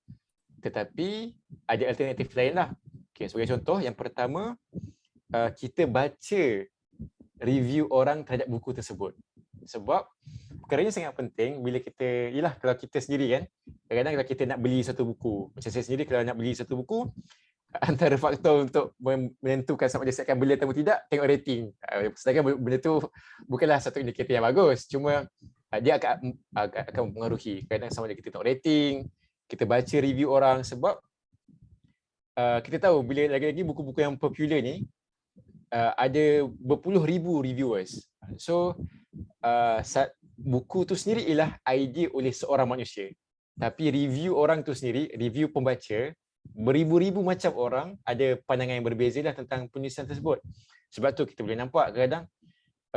Tetapi ada alternatif lain lah. Okay, sebagai contoh, yang pertama, kita baca review orang terhadap buku tersebut. Sebab perkara ini sangat penting bila kita, kalau kita sendiri kan, kadang-kadang kalau kita nak beli satu buku, macam saya sendiri kalau nak beli satu buku, antara faktor untuk menentukan sama ada saya akan beli atau tidak, tengok rating. Sedangkan benda tu bukanlah satu indikator yang bagus, cuma dia akan mempengaruhi. Kadang sama ada kita tengok rating, kita baca review orang sebab kita tahu bila lagi-lagi buku-buku yang popular ni ada berpuluh ribu reviewers. So buku tu sendiri ialah idea oleh seorang manusia. Tapi review orang tu sendiri, review pembaca, beribu-ribu macam orang ada pandangan yang berbeza lah tentang penulisan tersebut. Sebab tu kita boleh nampak kadang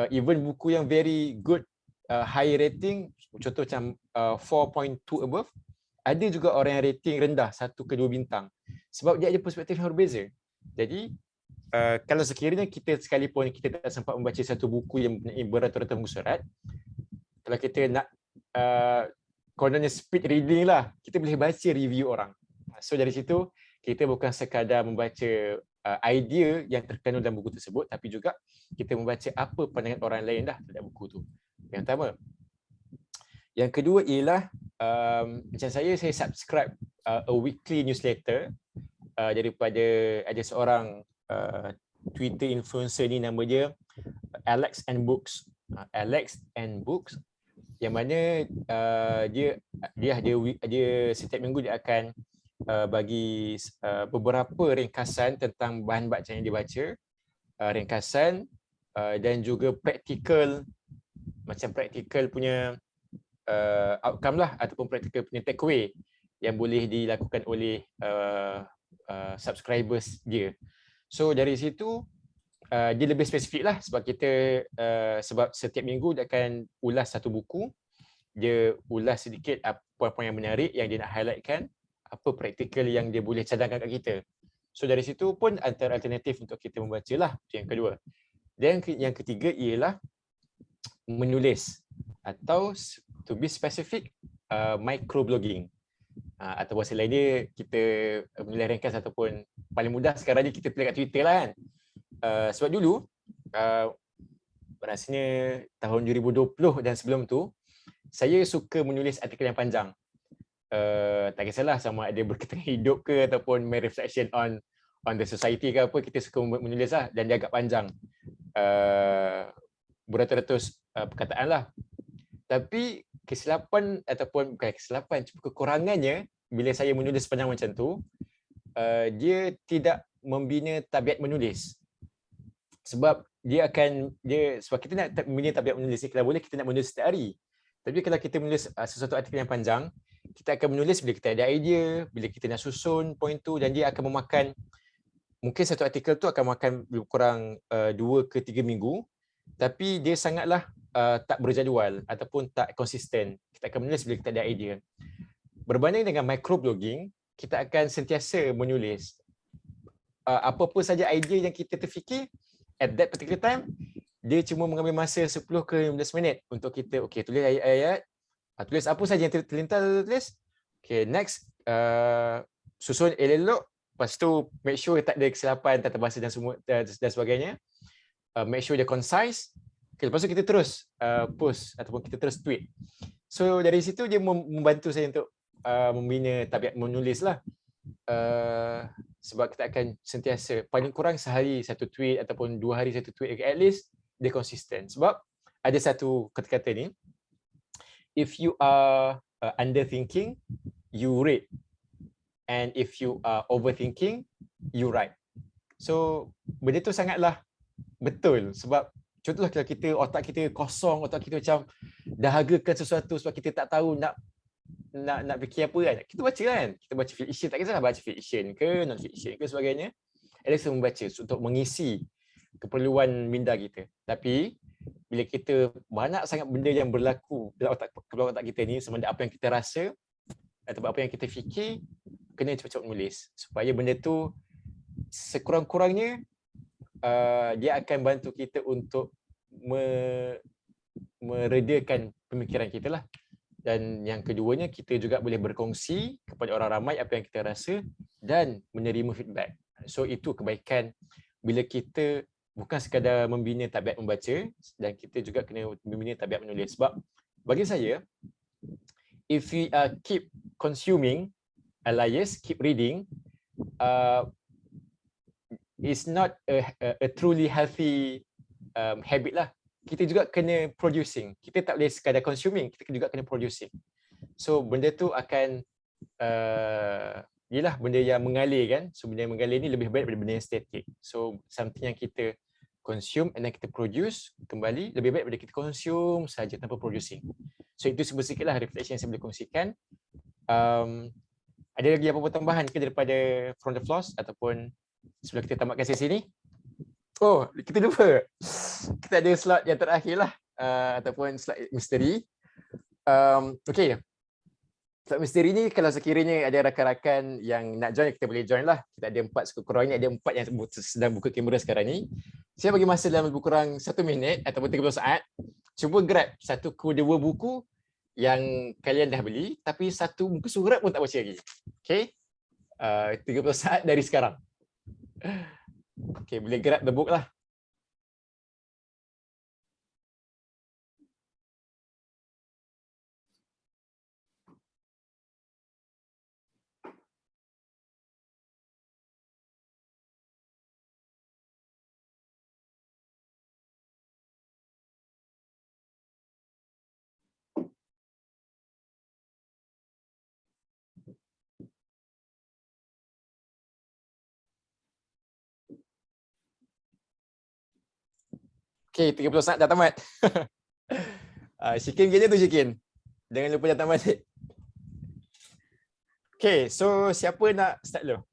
even buku yang very good high rating, contoh macam 4.2 above, ada juga orang yang rating rendah 1 ke 2 bintang. Sebab dia ada perspektif yang berbeza. Jadi kalau sekiranya kita sekalipun kita tak sempat membaca satu buku yang mempunyai beratus-ratus muka surat, kalau kita nak kononnya speed reading lah, kita boleh baca review orang. So dari situ kita bukan sekadar membaca idea yang terkandung dalam buku tersebut, tapi juga kita membaca apa pandangan orang lain dah terhadap buku tu. Yang pertama. Yang kedua ialah macam saya subscribe a weekly newsletter daripada ada seorang Twitter influencer ni, nama dia Alex and Books. Alex and Books, yang mana dia setiap minggu dia akan bagi beberapa ringkasan tentang bahan bacaan yang dia baca, ringkasan dan juga praktikal, macam praktikal punya outcome lah ataupun praktikal punya takeaway yang boleh dilakukan oleh subscribers dia. So dari situ dia lebih spesifik lah sebab kita sebab setiap minggu dia akan ulas satu buku, dia ulas sedikit apa-apa yang menarik yang dia nak highlightkan, apa praktikal yang dia boleh cadangkan kat kita. So dari situ pun antara alternatif untuk kita membaca lah. Itu yang kedua. Dan yang ketiga ialah menulis atau to be specific microblogging. Atau bahasa lain dia kita menulis ringkas ataupun paling mudah sekarang ni kita play kat Twitter lah kan. Sebab dulu rasanya tahun 2020 dan sebelum tu saya suka menulis artikel yang panjang. Tak kisahlah sama ada berkaitan hidup ke ataupun my reflection on the society ke apa, kita suka menulis lah dan dia agak panjang. Beratus-ratus perkataan lah. Tapi kesilapan ataupun bukan kesilapan, cuma kekurangannya bila saya menulis sepanjang macam tu, dia tidak membina tabiat menulis. Sebab sebab kita nak membina tabiat menulis ni, kalau boleh kita nak menulis setiap hari. Tapi kalau kita menulis sesuatu artikel yang panjang, kita akan menulis bila kita ada idea, bila kita nak susun point tu, dan dia akan memakan, mungkin satu artikel tu akan makan lebih kurang 2 ke 3 minggu, tapi dia sangatlah tak berjadual ataupun tak konsisten. Kita akan menulis bila kita ada idea. Berbanding dengan microblogging, kita akan sentiasa menulis. Apa-apa saja idea yang kita terfikir, at that particular time, dia cuma mengambil masa 10 ke 15 minit untuk kita, tulis ayat-ayat, tulis apa saja yang terlintas, tulis. Next, susun elok, lepas tu make sure tak ada kesilapan tata bahasa dan semua dan sebagainya. Make sure dia concise. Lepas tu kita terus post ataupun kita terus tweet. So dari situ dia membantu saya untuk membina tabiat menulis lah. Sebab kita akan sentiasa paling kurang sehari satu tweet ataupun 2 hari satu tweet, at least dia konsisten. Sebab ada satu kata-kata ni, if you are underthinking, you read, and if you are overthinking, you write. So benda tu sangatlah betul. Sebab contohlah kalau kita otak kita kosong, otak kita macam dahagakan sesuatu sebab kita tak tahu nak fikir apa kan. Kita baca kan. Kita baca fiction, tak kisahlah baca fiction ke non fiction ke sebagainya. At least membaca untuk mengisi keperluan minda kita. Tapi bila kita banyak sangat benda yang berlaku dalam kepala otak kita ni, sama ada apa yang kita rasa atau apa yang kita fikir, kena cepat-cepat menulis supaya benda tu sekurang-kurangnya dia akan bantu kita untuk meredakan pemikiran kita lah. Dan yang keduanya, kita juga boleh berkongsi kepada orang ramai apa yang kita rasa dan menerima feedback. So itu kebaikan bila kita bukan sekadar membina tabiat membaca, dan kita juga kena membina tabiat menulis. Sebab bagi saya, if we keep consuming alias keep reading, is not a truly healthy habit lah. Kita juga kena producing. Kita tak boleh sekadar consuming, kita juga kena producing. So benda tu akan yelah benda yang mengalir kan. So benda yang mengalir ni lebih baik daripada benda yang static. So something yang kita consume and then kita produce kembali, lebih baik daripada kita consume saja tanpa producing. So itu sedikitlah reflection yang saya boleh kongsikan. Ada lagi apa-apa tambahan ke daripada From the Floors ataupun sebelum kita tamatkan sesi ni? Oh, kita lupa. Kita ada slot yang terakhir lah, ataupun slot misteri. Okay. Slot misteri ni kalau sekiranya ada rakan-rakan yang nak join, kita boleh join lah. Kita ada 4 sekurang-kurangnya, ada 4 yang sedang buka kamera sekarang ni. Saya bagi masa dalam lebih kurang 1 minit ataupun 30 saat. Cuba grab satu kedua buku yang kalian dah beli, tapi satu muka surat pun tak baca lagi. Okay. 30 saat dari sekarang. Okay, boleh grab the book lah. Okay, 30 saat dah tamat. Syikin gini tu Syikin. Jangan lupa dah tamat. Okay, so siapa nak start dulu?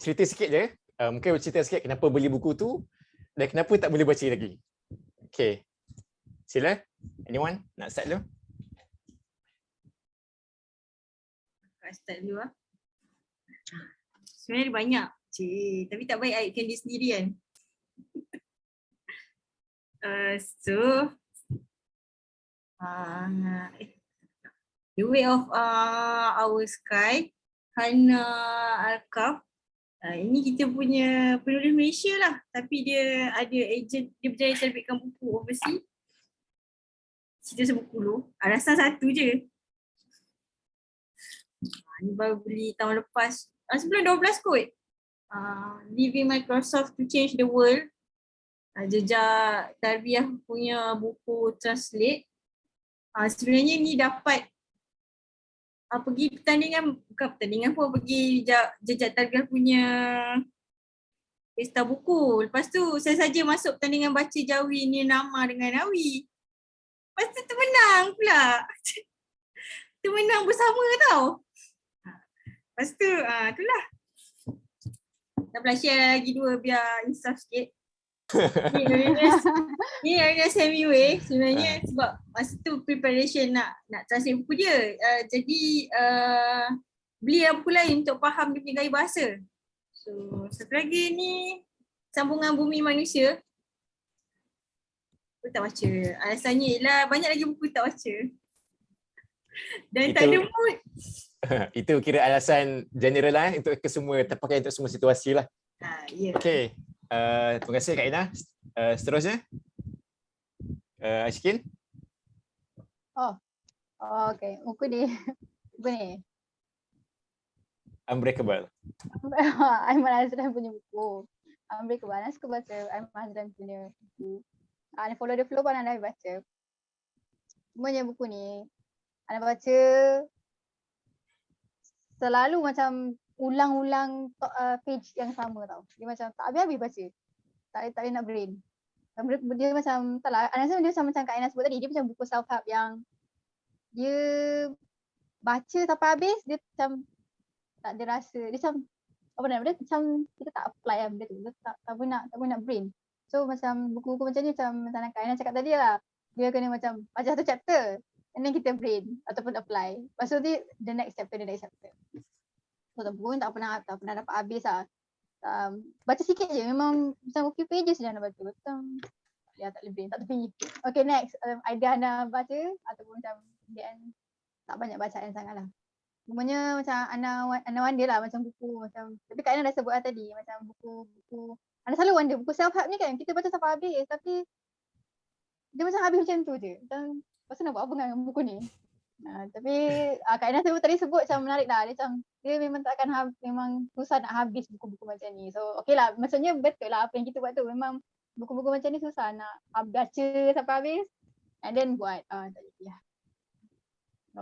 Cerita sikit je. Mungkin cerita sikit kenapa beli buku tu dan kenapa tak boleh baca lagi. Okay. Sila. Anyone nak start dulu? Start dulu lah. So Sebenarnya dia banyak. Tapi tak baik aibkan dia sendiri kan. The Way of Our Sky, Hana Alkaf. Ini kita punya penulis Malaysia lah. Tapi dia ada agent, dia berjaya terbitkan buku overseas. Cerita Sebukulu. Rasa satu je. Ni baru beli tahun lepas. Sebelum 12 kot. Leaving Microsoft to Change the World. Jejak Tarbiyah punya buku translate. Sebenarnya ni dapat pergi pertandingan, bukan pertandingan pun, pergi Jejak Tarbiyah punya pesta buku. Lepas tu saya saja masuk pertandingan baca Jawi ni nama dengan Nawi. Lepas tu termenang pula. Termenang bersama tau. Lepas tu itulah. Tak pula share lagi dua biar insaf sikit. Ni Ernest Hemingway sebenarnya sebab masa tu preparation nak translate buku dia. Jadi belilah buku lain untuk faham dia punya gaya bahasa. So satu lagi ni Sambungan Bumi Manusia. Aku tak baca. Alasannya ialah banyak lagi buku tak baca. Dan tak ada mood. Itu kira alasan general lah untuk kesemua, terpakai untuk semua situasi lah. Ya. Okay. Terima kasih Kak Ina. Seterusnya Ashkin. Okay. Buku ni apa ni? Unbreakable. Aiman Azlan punya buku. Unbreakable. Saya suka baca Aiman Azlan punya buku. Follow the Flow pun anda baca. Semuanya buku ni anda baca selalu macam ulang-ulang page yang sama tau. Dia macam tak habis-habis baca. Tak boleh nak brain. Dia macam, tak lah, Anda rasa dia macam Kak Aina sebut tadi, dia macam buku self-help yang dia baca sampai habis, dia macam tak ada rasa, dia macam, apa nama dia, macam kita tak apply kan benda tu, dia tak boleh nak brain. So macam buku-buku macam ni, macam Kak Aina cakap tadi lah, dia kena macam baca satu chapter, and then kita brain ataupun apply. Lepas tu the next chapter. So buku ni tak pernah dapat habis lah. Baca sikit je, memang macam few pages je anda baca. Macam tak lebih, tak tepi. Okay, next. Idea anda baca ataupun macam tak banyak bacaan sangat lah. Semuanya macam anda wonder lah macam buku macam, tapi Kak Aina dah sebut lah tadi macam buku anda selalu wonder buku self-help ni kan kita baca sampai habis tapi dia macam habis macam tu je. Macam pasal nak buat apa dengan buku ni? Tapi Kak Aina tadi sebut macam menarik lah. Dia memang tak akan memang susah nak habis buku-buku macam ni. So okey lah, maksudnya betul lah apa yang kita buat tu. Memang buku-buku macam ni susah nak baca sampai habis and then buat. Tak jadi lah.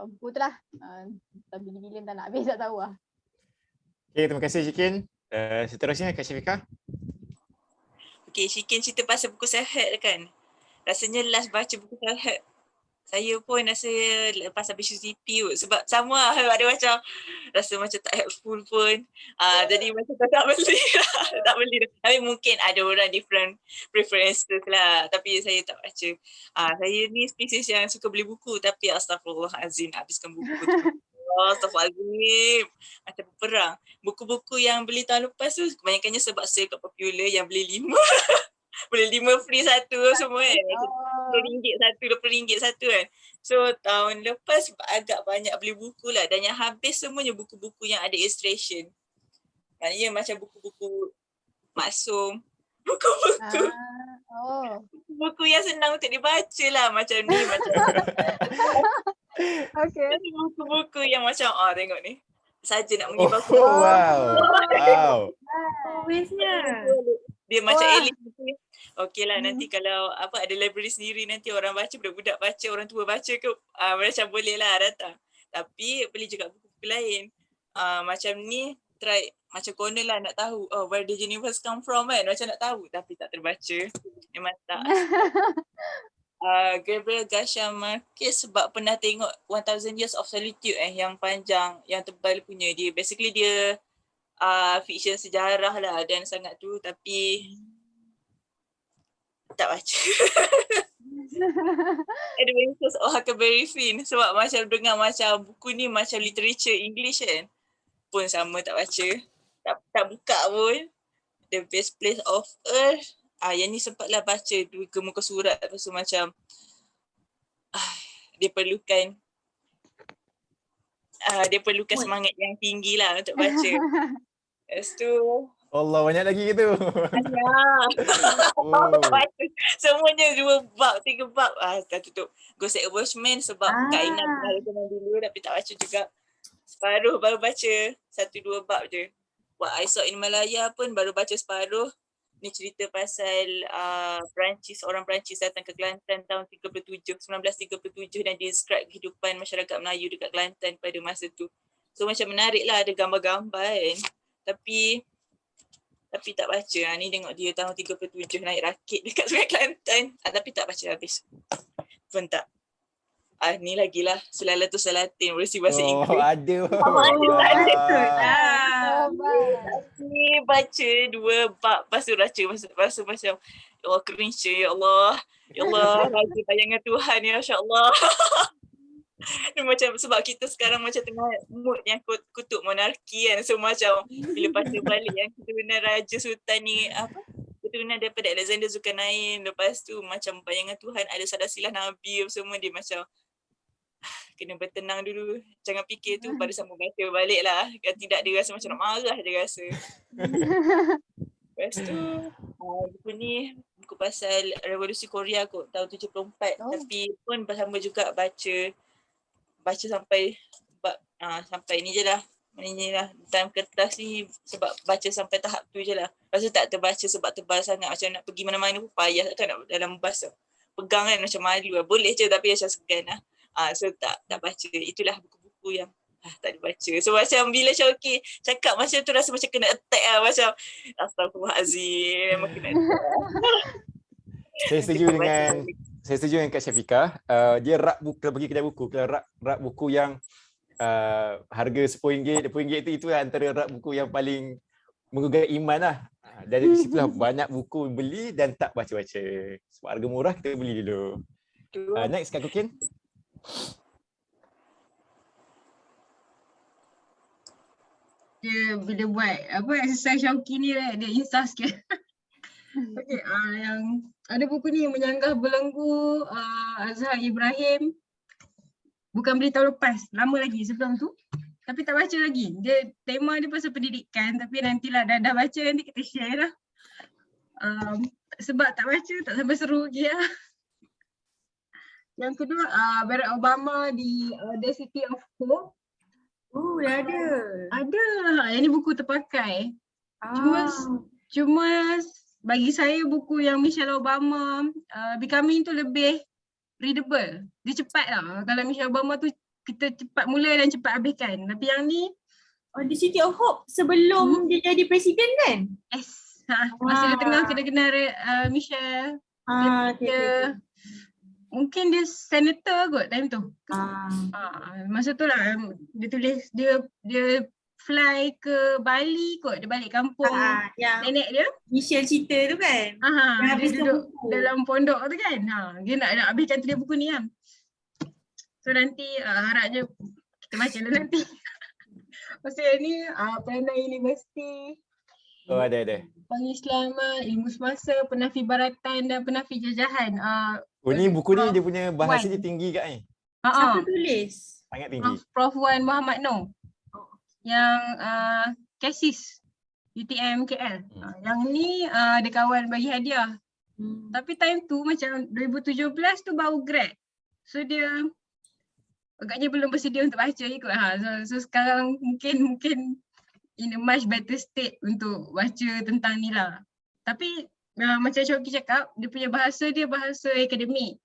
Buku tu lah. Tak bila-bila tak nak habis, tak tahu lah. Okay, terima kasih Syikin. Seterusnya Kak Syafiqah. Okay, Syikin cerita pasal buku self-help kan. Rasanya last baca buku self-help saya pun rasa lepas habis UCP kot. Sebab sama lah, ada macam rasa macam tak helpful pun. Jadi macam tak beli lah. Tak beli dah. Tapi mungkin ada orang different preferences lah. Tapi saya tak baca. Saya ni spesies yang suka beli buku tapi astagfirullahalazim habiskan buku tu. Astagfirullahalazim. Macam berperang. Buku-buku yang beli tahun lepas tu kebanyakannya sebab sale kat Popular yang beli 5. Boleh 5 free satu semua kan. RM10 satu, RM20 satu kan. So tahun lepas agak banyak beli buku lah. Dan yang habis semuanya buku-buku yang ada illustration. Maknanya macam buku-buku maksum. Buku yang senang untuk dibaca lah. Macam ni macam Okay. buku-buku yang macam tengok ni. Saja nak mengibarkan. Wow. Alwaysnya. Dia macam alien. Okey lah nanti kalau ada library sendiri nanti orang baca, budak-budak baca, orang tua baca ke macam boleh lah datang. Tapi beli juga buku-buku lain. Macam ni try macam konon lah nak tahu where the universe come from kan, macam nak tahu tapi tak terbaca. Memang tak. Gabriel Garcia Marquez sebab pernah tengok 1000 Years of Solitude yang panjang, yang tebal punya. Dia basically dia fiction sejarah lah dan sangat tu tapi tak baca. Adventures of Huckleberry Finn sebab macam dengar macam buku ni macam literature English kan. Pun sama tak baca. tak buka pun. The Best Place of Earth. Yang ni sempatlah baca ke muka surat, lepas tu macam dia perlukan semangat yang tinggi lah untuk baca. Lepas tu Allah, banyak lagi gitu. tak baca. Semuanya 2 bab, 3 bab. Dah tutup Ghost at Watchmen sebab Kak Ina pernah recommend dulu tapi tak baca juga. Separuh baru baca, 1-2 bab je. What I Saw in Malaya pun baru baca separuh. Ni cerita pasal orang Perancis datang ke Kelantan tahun 1937 dan describe kehidupan masyarakat Melayu dekat Kelantan pada masa tu. So macam menarik lah, ada gambar-gambar kan. Tapi tak baca. Ni tengok dia tahun 37 naik rakit dekat Sungai Kelantan. Tapi tak baca habis. Pun tak. Ni lagi lah Sulalatul Salatin versi bahasa Inggeris. Ada. Ni baca 2 bab lepas tu macam ya Allah cringe ya Allah. Ya Allah, raja bayangan Tuhan ya insya-Allah. Macam sebab kita sekarang macam tengah mood yang kutuk monarki kan. So macam bila baca balik yang keturunan Raja Sultan ni keturunan daripada Alexander Zulkarnain, lepas tu macam bayangan Tuhan ada silsilah Nabi semua, dia macam kena bertenang dulu. Jangan fikir tu baru sambung baca balik lah. Tidak, dia rasa macam nak marah dia rasa. Lepas tu buku ni buku pasal Revolusi Korea kot tahun 74. Tapi pun bersama juga baca sampai sampai ni je lah. Ini lah dalam kertas ni sebab baca sampai tahap tu je lah. Lepas tu tak terbaca sebab tebal sangat. Macam nak pergi mana-mana pun payah kan nak dalam bas tu. Pegang kan macam malu lah. Boleh je tapi macam segan lah. So tak baca. Itulah buku-buku yang tak dibaca. So macam bila Syauqi cakap macam tu rasa macam kena attack lah. Macam Astaghfirullahalazim. Memang kena attack. Saya setuju dengan Kak Syafiqah. Dia rak buku, kalau pergi kedai buku, kalau rak buku yang harga RM10, RM20 itu antara rak buku yang paling menggugah iman lah. Dari situlah banyak buku beli dan tak baca-baca. Sebab harga murah kita beli dulu. Next Kak Kukin. Dia bila buat exercise Syauqi ni dia insaf sikit. Okay, yang ada buku ni Menyanggah Belenggu Azhar Ibrahim. Bukan beli tahun lepas, lama lagi sebelum tu. Tapi tak baca lagi. Dia tema dia pasal pendidikan, tapi nantilah dah baca nanti kita share lah. Sebab tak baca tak sampai seru lagi lah. Yang kedua Barack Obama di The City of Hope. Dah ada. Ada. Yang ni buku terpakai. Cuma bagi saya buku yang Michelle Obama Becoming tu lebih readable. Dia cepat lah. Kalau Michelle Obama tu kita cepat mula dan cepat habiskan. Tapi yang ni The City of Hope sebelum dia jadi presiden kan? yes. Masa dia tengah kena Michelle. Dia mungkin dia senator kot time tu. Masa tu lah dia tulis dia fly ke Bali kot, dia balik kampung nenek dia. Michelle cerita tu kan? Dia duduk dalam pondok tu kan. Dia nak habiskan tulis buku ni kan. So nanti harapnya kita baca lah nanti. Pasal ni Peranai Universiti. Ada. Pengislaman, Ilmu Semasa, Penafi Baratan dan Penafi Jajahan. Ni buku ni dia punya bahasa dia tinggi kat ni. Siapa tulis? Sangat tinggi. Prof Wan Muhammad Noor. Yang Kesis UTM KL. Yang ni ada kawan bagi hadiah. Tapi time tu macam 2017 tu baru grad. So dia agaknya belum bersedia untuk baca ikut. So sekarang mungkin in a much better state untuk baca tentang ni lah. Tapi macam Syauqi cakap, dia punya bahasa akademik.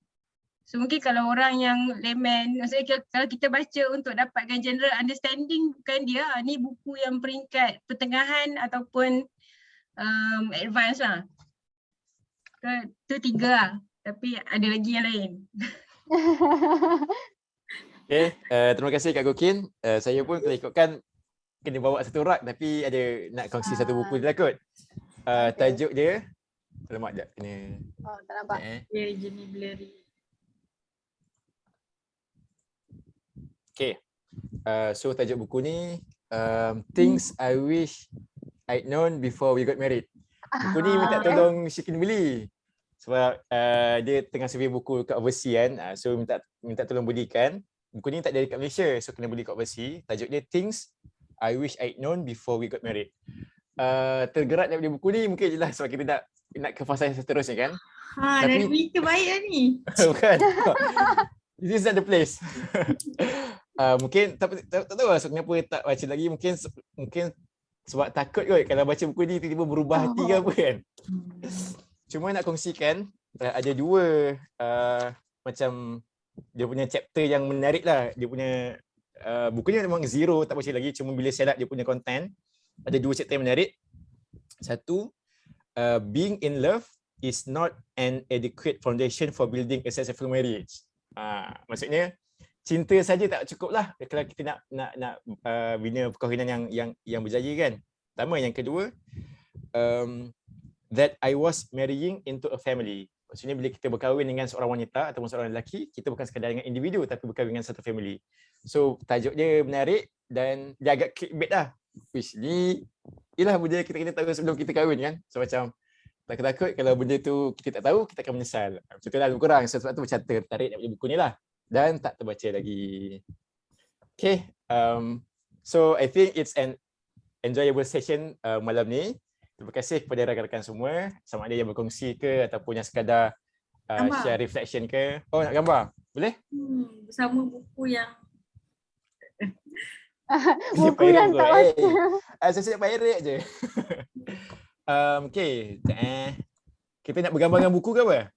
So mungkin kalau orang yang layman, maksudnya kalau kita baca untuk dapatkan general understanding, bukan dia, ni buku yang peringkat pertengahan ataupun advance lah. Itu 3 lah, tapi ada lagi yang lain. Okay, terima kasih Kak Kukin. Saya pun kalau ikutkan kena bawa satu rak tapi ada nak kongsi satu buku je lah kot. Tajuk dia, alamak sekejap kena. Tak nampak. Jadi blurry. Okay, so tajuk buku ni Things I Wish I'd known before we got married. Buku ni minta tolong Syikin beli. Sebab dia tengah survey buku kat overseas kan. So minta tolong belikan. Buku ni tak ada dekat Malaysia. So kena beli kat overseas. Tajuk dia Things I Wish I'd Known Before We Got Married. Tergerak daripada buku ni mungkin jelas sebab kita nak ke fasa yang seterusnya kan. Dari berita baik lah ni. Bukan. This is not the place. Mungkin tak tahu lah so kenapa tak baca lagi. Mungkin sebab takut kot kalau baca buku ni tiba-tiba berubah hati ke apa kan. Cuma nak kongsikan ada dua macam dia punya chapter yang menarik lah. Dia punya bukunya memang zero, tak baca lagi. Cuma bila saya lihat dia punya content, ada dua chapter yang menarik. Satu, being in love is not an adequate foundation for building a successful marriage. Maksudnya cinta saja tak cukup lah kalau kita nak bina perkahwinan yang berjaya kan. Pertama, yang kedua, that I was marrying into a family. Maksudnya bila kita berkahwin dengan seorang wanita ataupun seorang lelaki, kita bukan sekadar dengan individu tapi berkahwin dengan satu family. So tajuk dia menarik dan dia agak clickbait lah. Wish ni ialah benda kita kena tahu sebelum kita kahwin kan. So macam takut kalau benda tu kita tak tahu, kita akan menyesal. Macam tu lah lebih kurang. So, sebab tu macam tertarik daripada buku ni lah. Dan tak terbaca lagi. Okay. So I think it's an enjoyable session malam ni. Terima kasih kepada rakan-rakan semua. Sama ada yang berkongsi ke ataupun yang sekadar share reflection ke. Oh, nak gambar? Boleh? Bersama buku yang Buku yang tak baca. Saya siap pirate je. Okay. Kita nak bergambar dengan buku ke apa?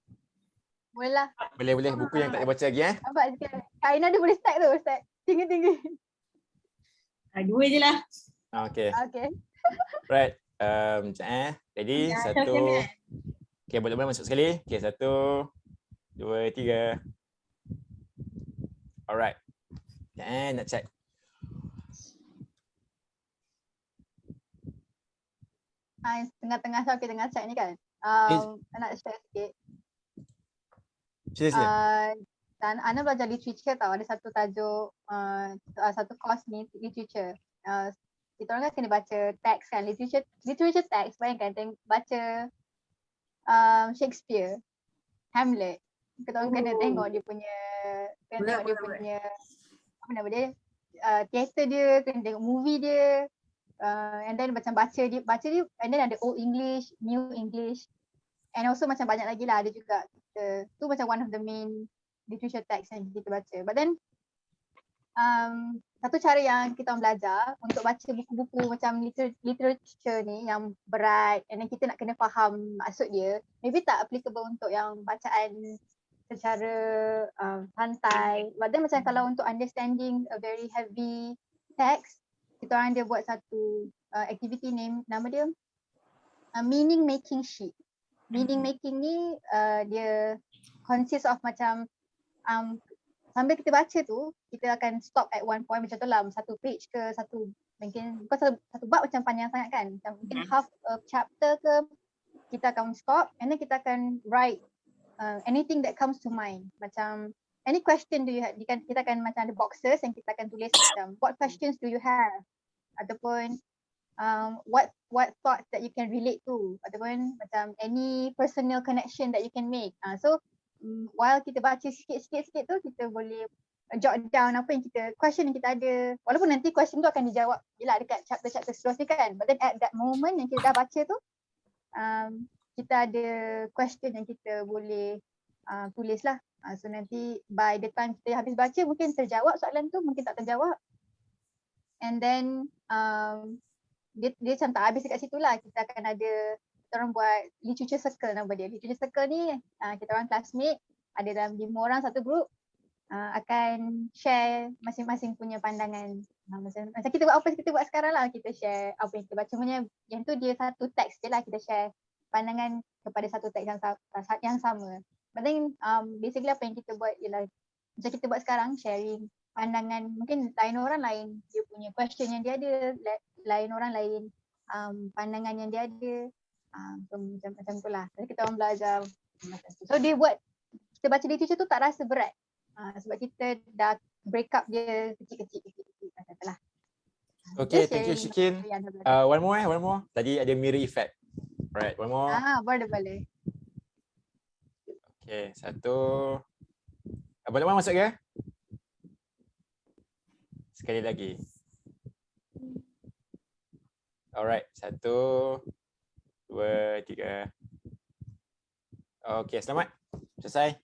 Boleh lah. Boleh. Buku yang tak baca lagi Nampak sikit. Kak Aina dia boleh start tu. Start tinggi-tinggi. dua je lah. Okay. Okay. Right. Jadi satu. Okay, boleh masuk sekali. Okay, 1, 2, 3. Alright. Nak check. Tengah-tengah so kita tengah check ni kan. Nak share sikit. Dan Ana belajar literature tau. Ada satu tajuk, satu course ni literature. Kita orang kan kena baca teks kan, literature teks. Bayangkan baca Shakespeare, Hamlet. Kita orang kena tengok dia punya, apa nama dia, teater dia, kena tengok movie dia. And then macam baca dia, and then ada Old English, New English. And also macam banyak lagi lah, ada juga tu macam one of the main literature text yang kita baca. But then satu cara yang kita orang belajar untuk baca buku-buku macam literature ni yang berat and then kita nak kena faham maksud dia, maybe tak applicable untuk yang bacaan secara santai. But then macam kalau untuk understanding a very heavy text, kita orang dia buat satu activity nama dia meaning making sheet. Meaning making ni dia consist of macam sambil kita baca tu, kita akan stop at one point macam tu lah, satu page ke satu, mungkin bukan satu bab macam panjang sangat kan, macam mungkin half a chapter ke, kita akan stop and then kita akan write anything that comes to mind. Macam any question do you have, kita akan macam ada boxes yang kita akan tulis macam what questions do you have, ataupun what thoughts that you can relate to, ataupun macam any personal connection that you can make. So while kita baca sikit-sikit tu, kita boleh jot down apa yang question yang kita ada. Walaupun nanti question tu akan dijawab bila dekat chapter-chapter seterusnya kan. But then at that moment yang kita dah baca tu, kita ada question yang kita boleh tulis lah. So nanti by the time kita habis baca, mungkin terjawab soalan tu, mungkin tak terjawab. And then dia macam tak habis dekat situ lah. Kita akan ada, kita orang buat literature circle nama dia. Literature circle ni kita orang classmate, ada dalam 5 orang satu group, akan share masing-masing punya pandangan. Macam kita buat apa kita buat sekarang lah, kita share apa yang kita baca. Cumanya yang tu dia satu teks je lah, kita share pandangan kepada satu teks yang sama. But then basically apa yang kita buat ialah macam kita buat sekarang, sharing pandangan. Mungkin lain orang lain dia punya question yang dia ada, lain orang lain pandangan yang dia ada. Macam tu lah. Jadi kita orang belajar macam tu. So dia buat kita baca literature tu tak rasa berat. Sebab kita dah break up dia kecil-kecil macam tu lah. Okay, Just thank you sharing Shikin. yang dah belajar. One more. Tadi ada mirror effect. Alright, one more. Boleh. Okay, satu. Abang Luqman masuk ke? Sekali lagi. Alright, 1, 2, 3. Okay, selamat. Selesai.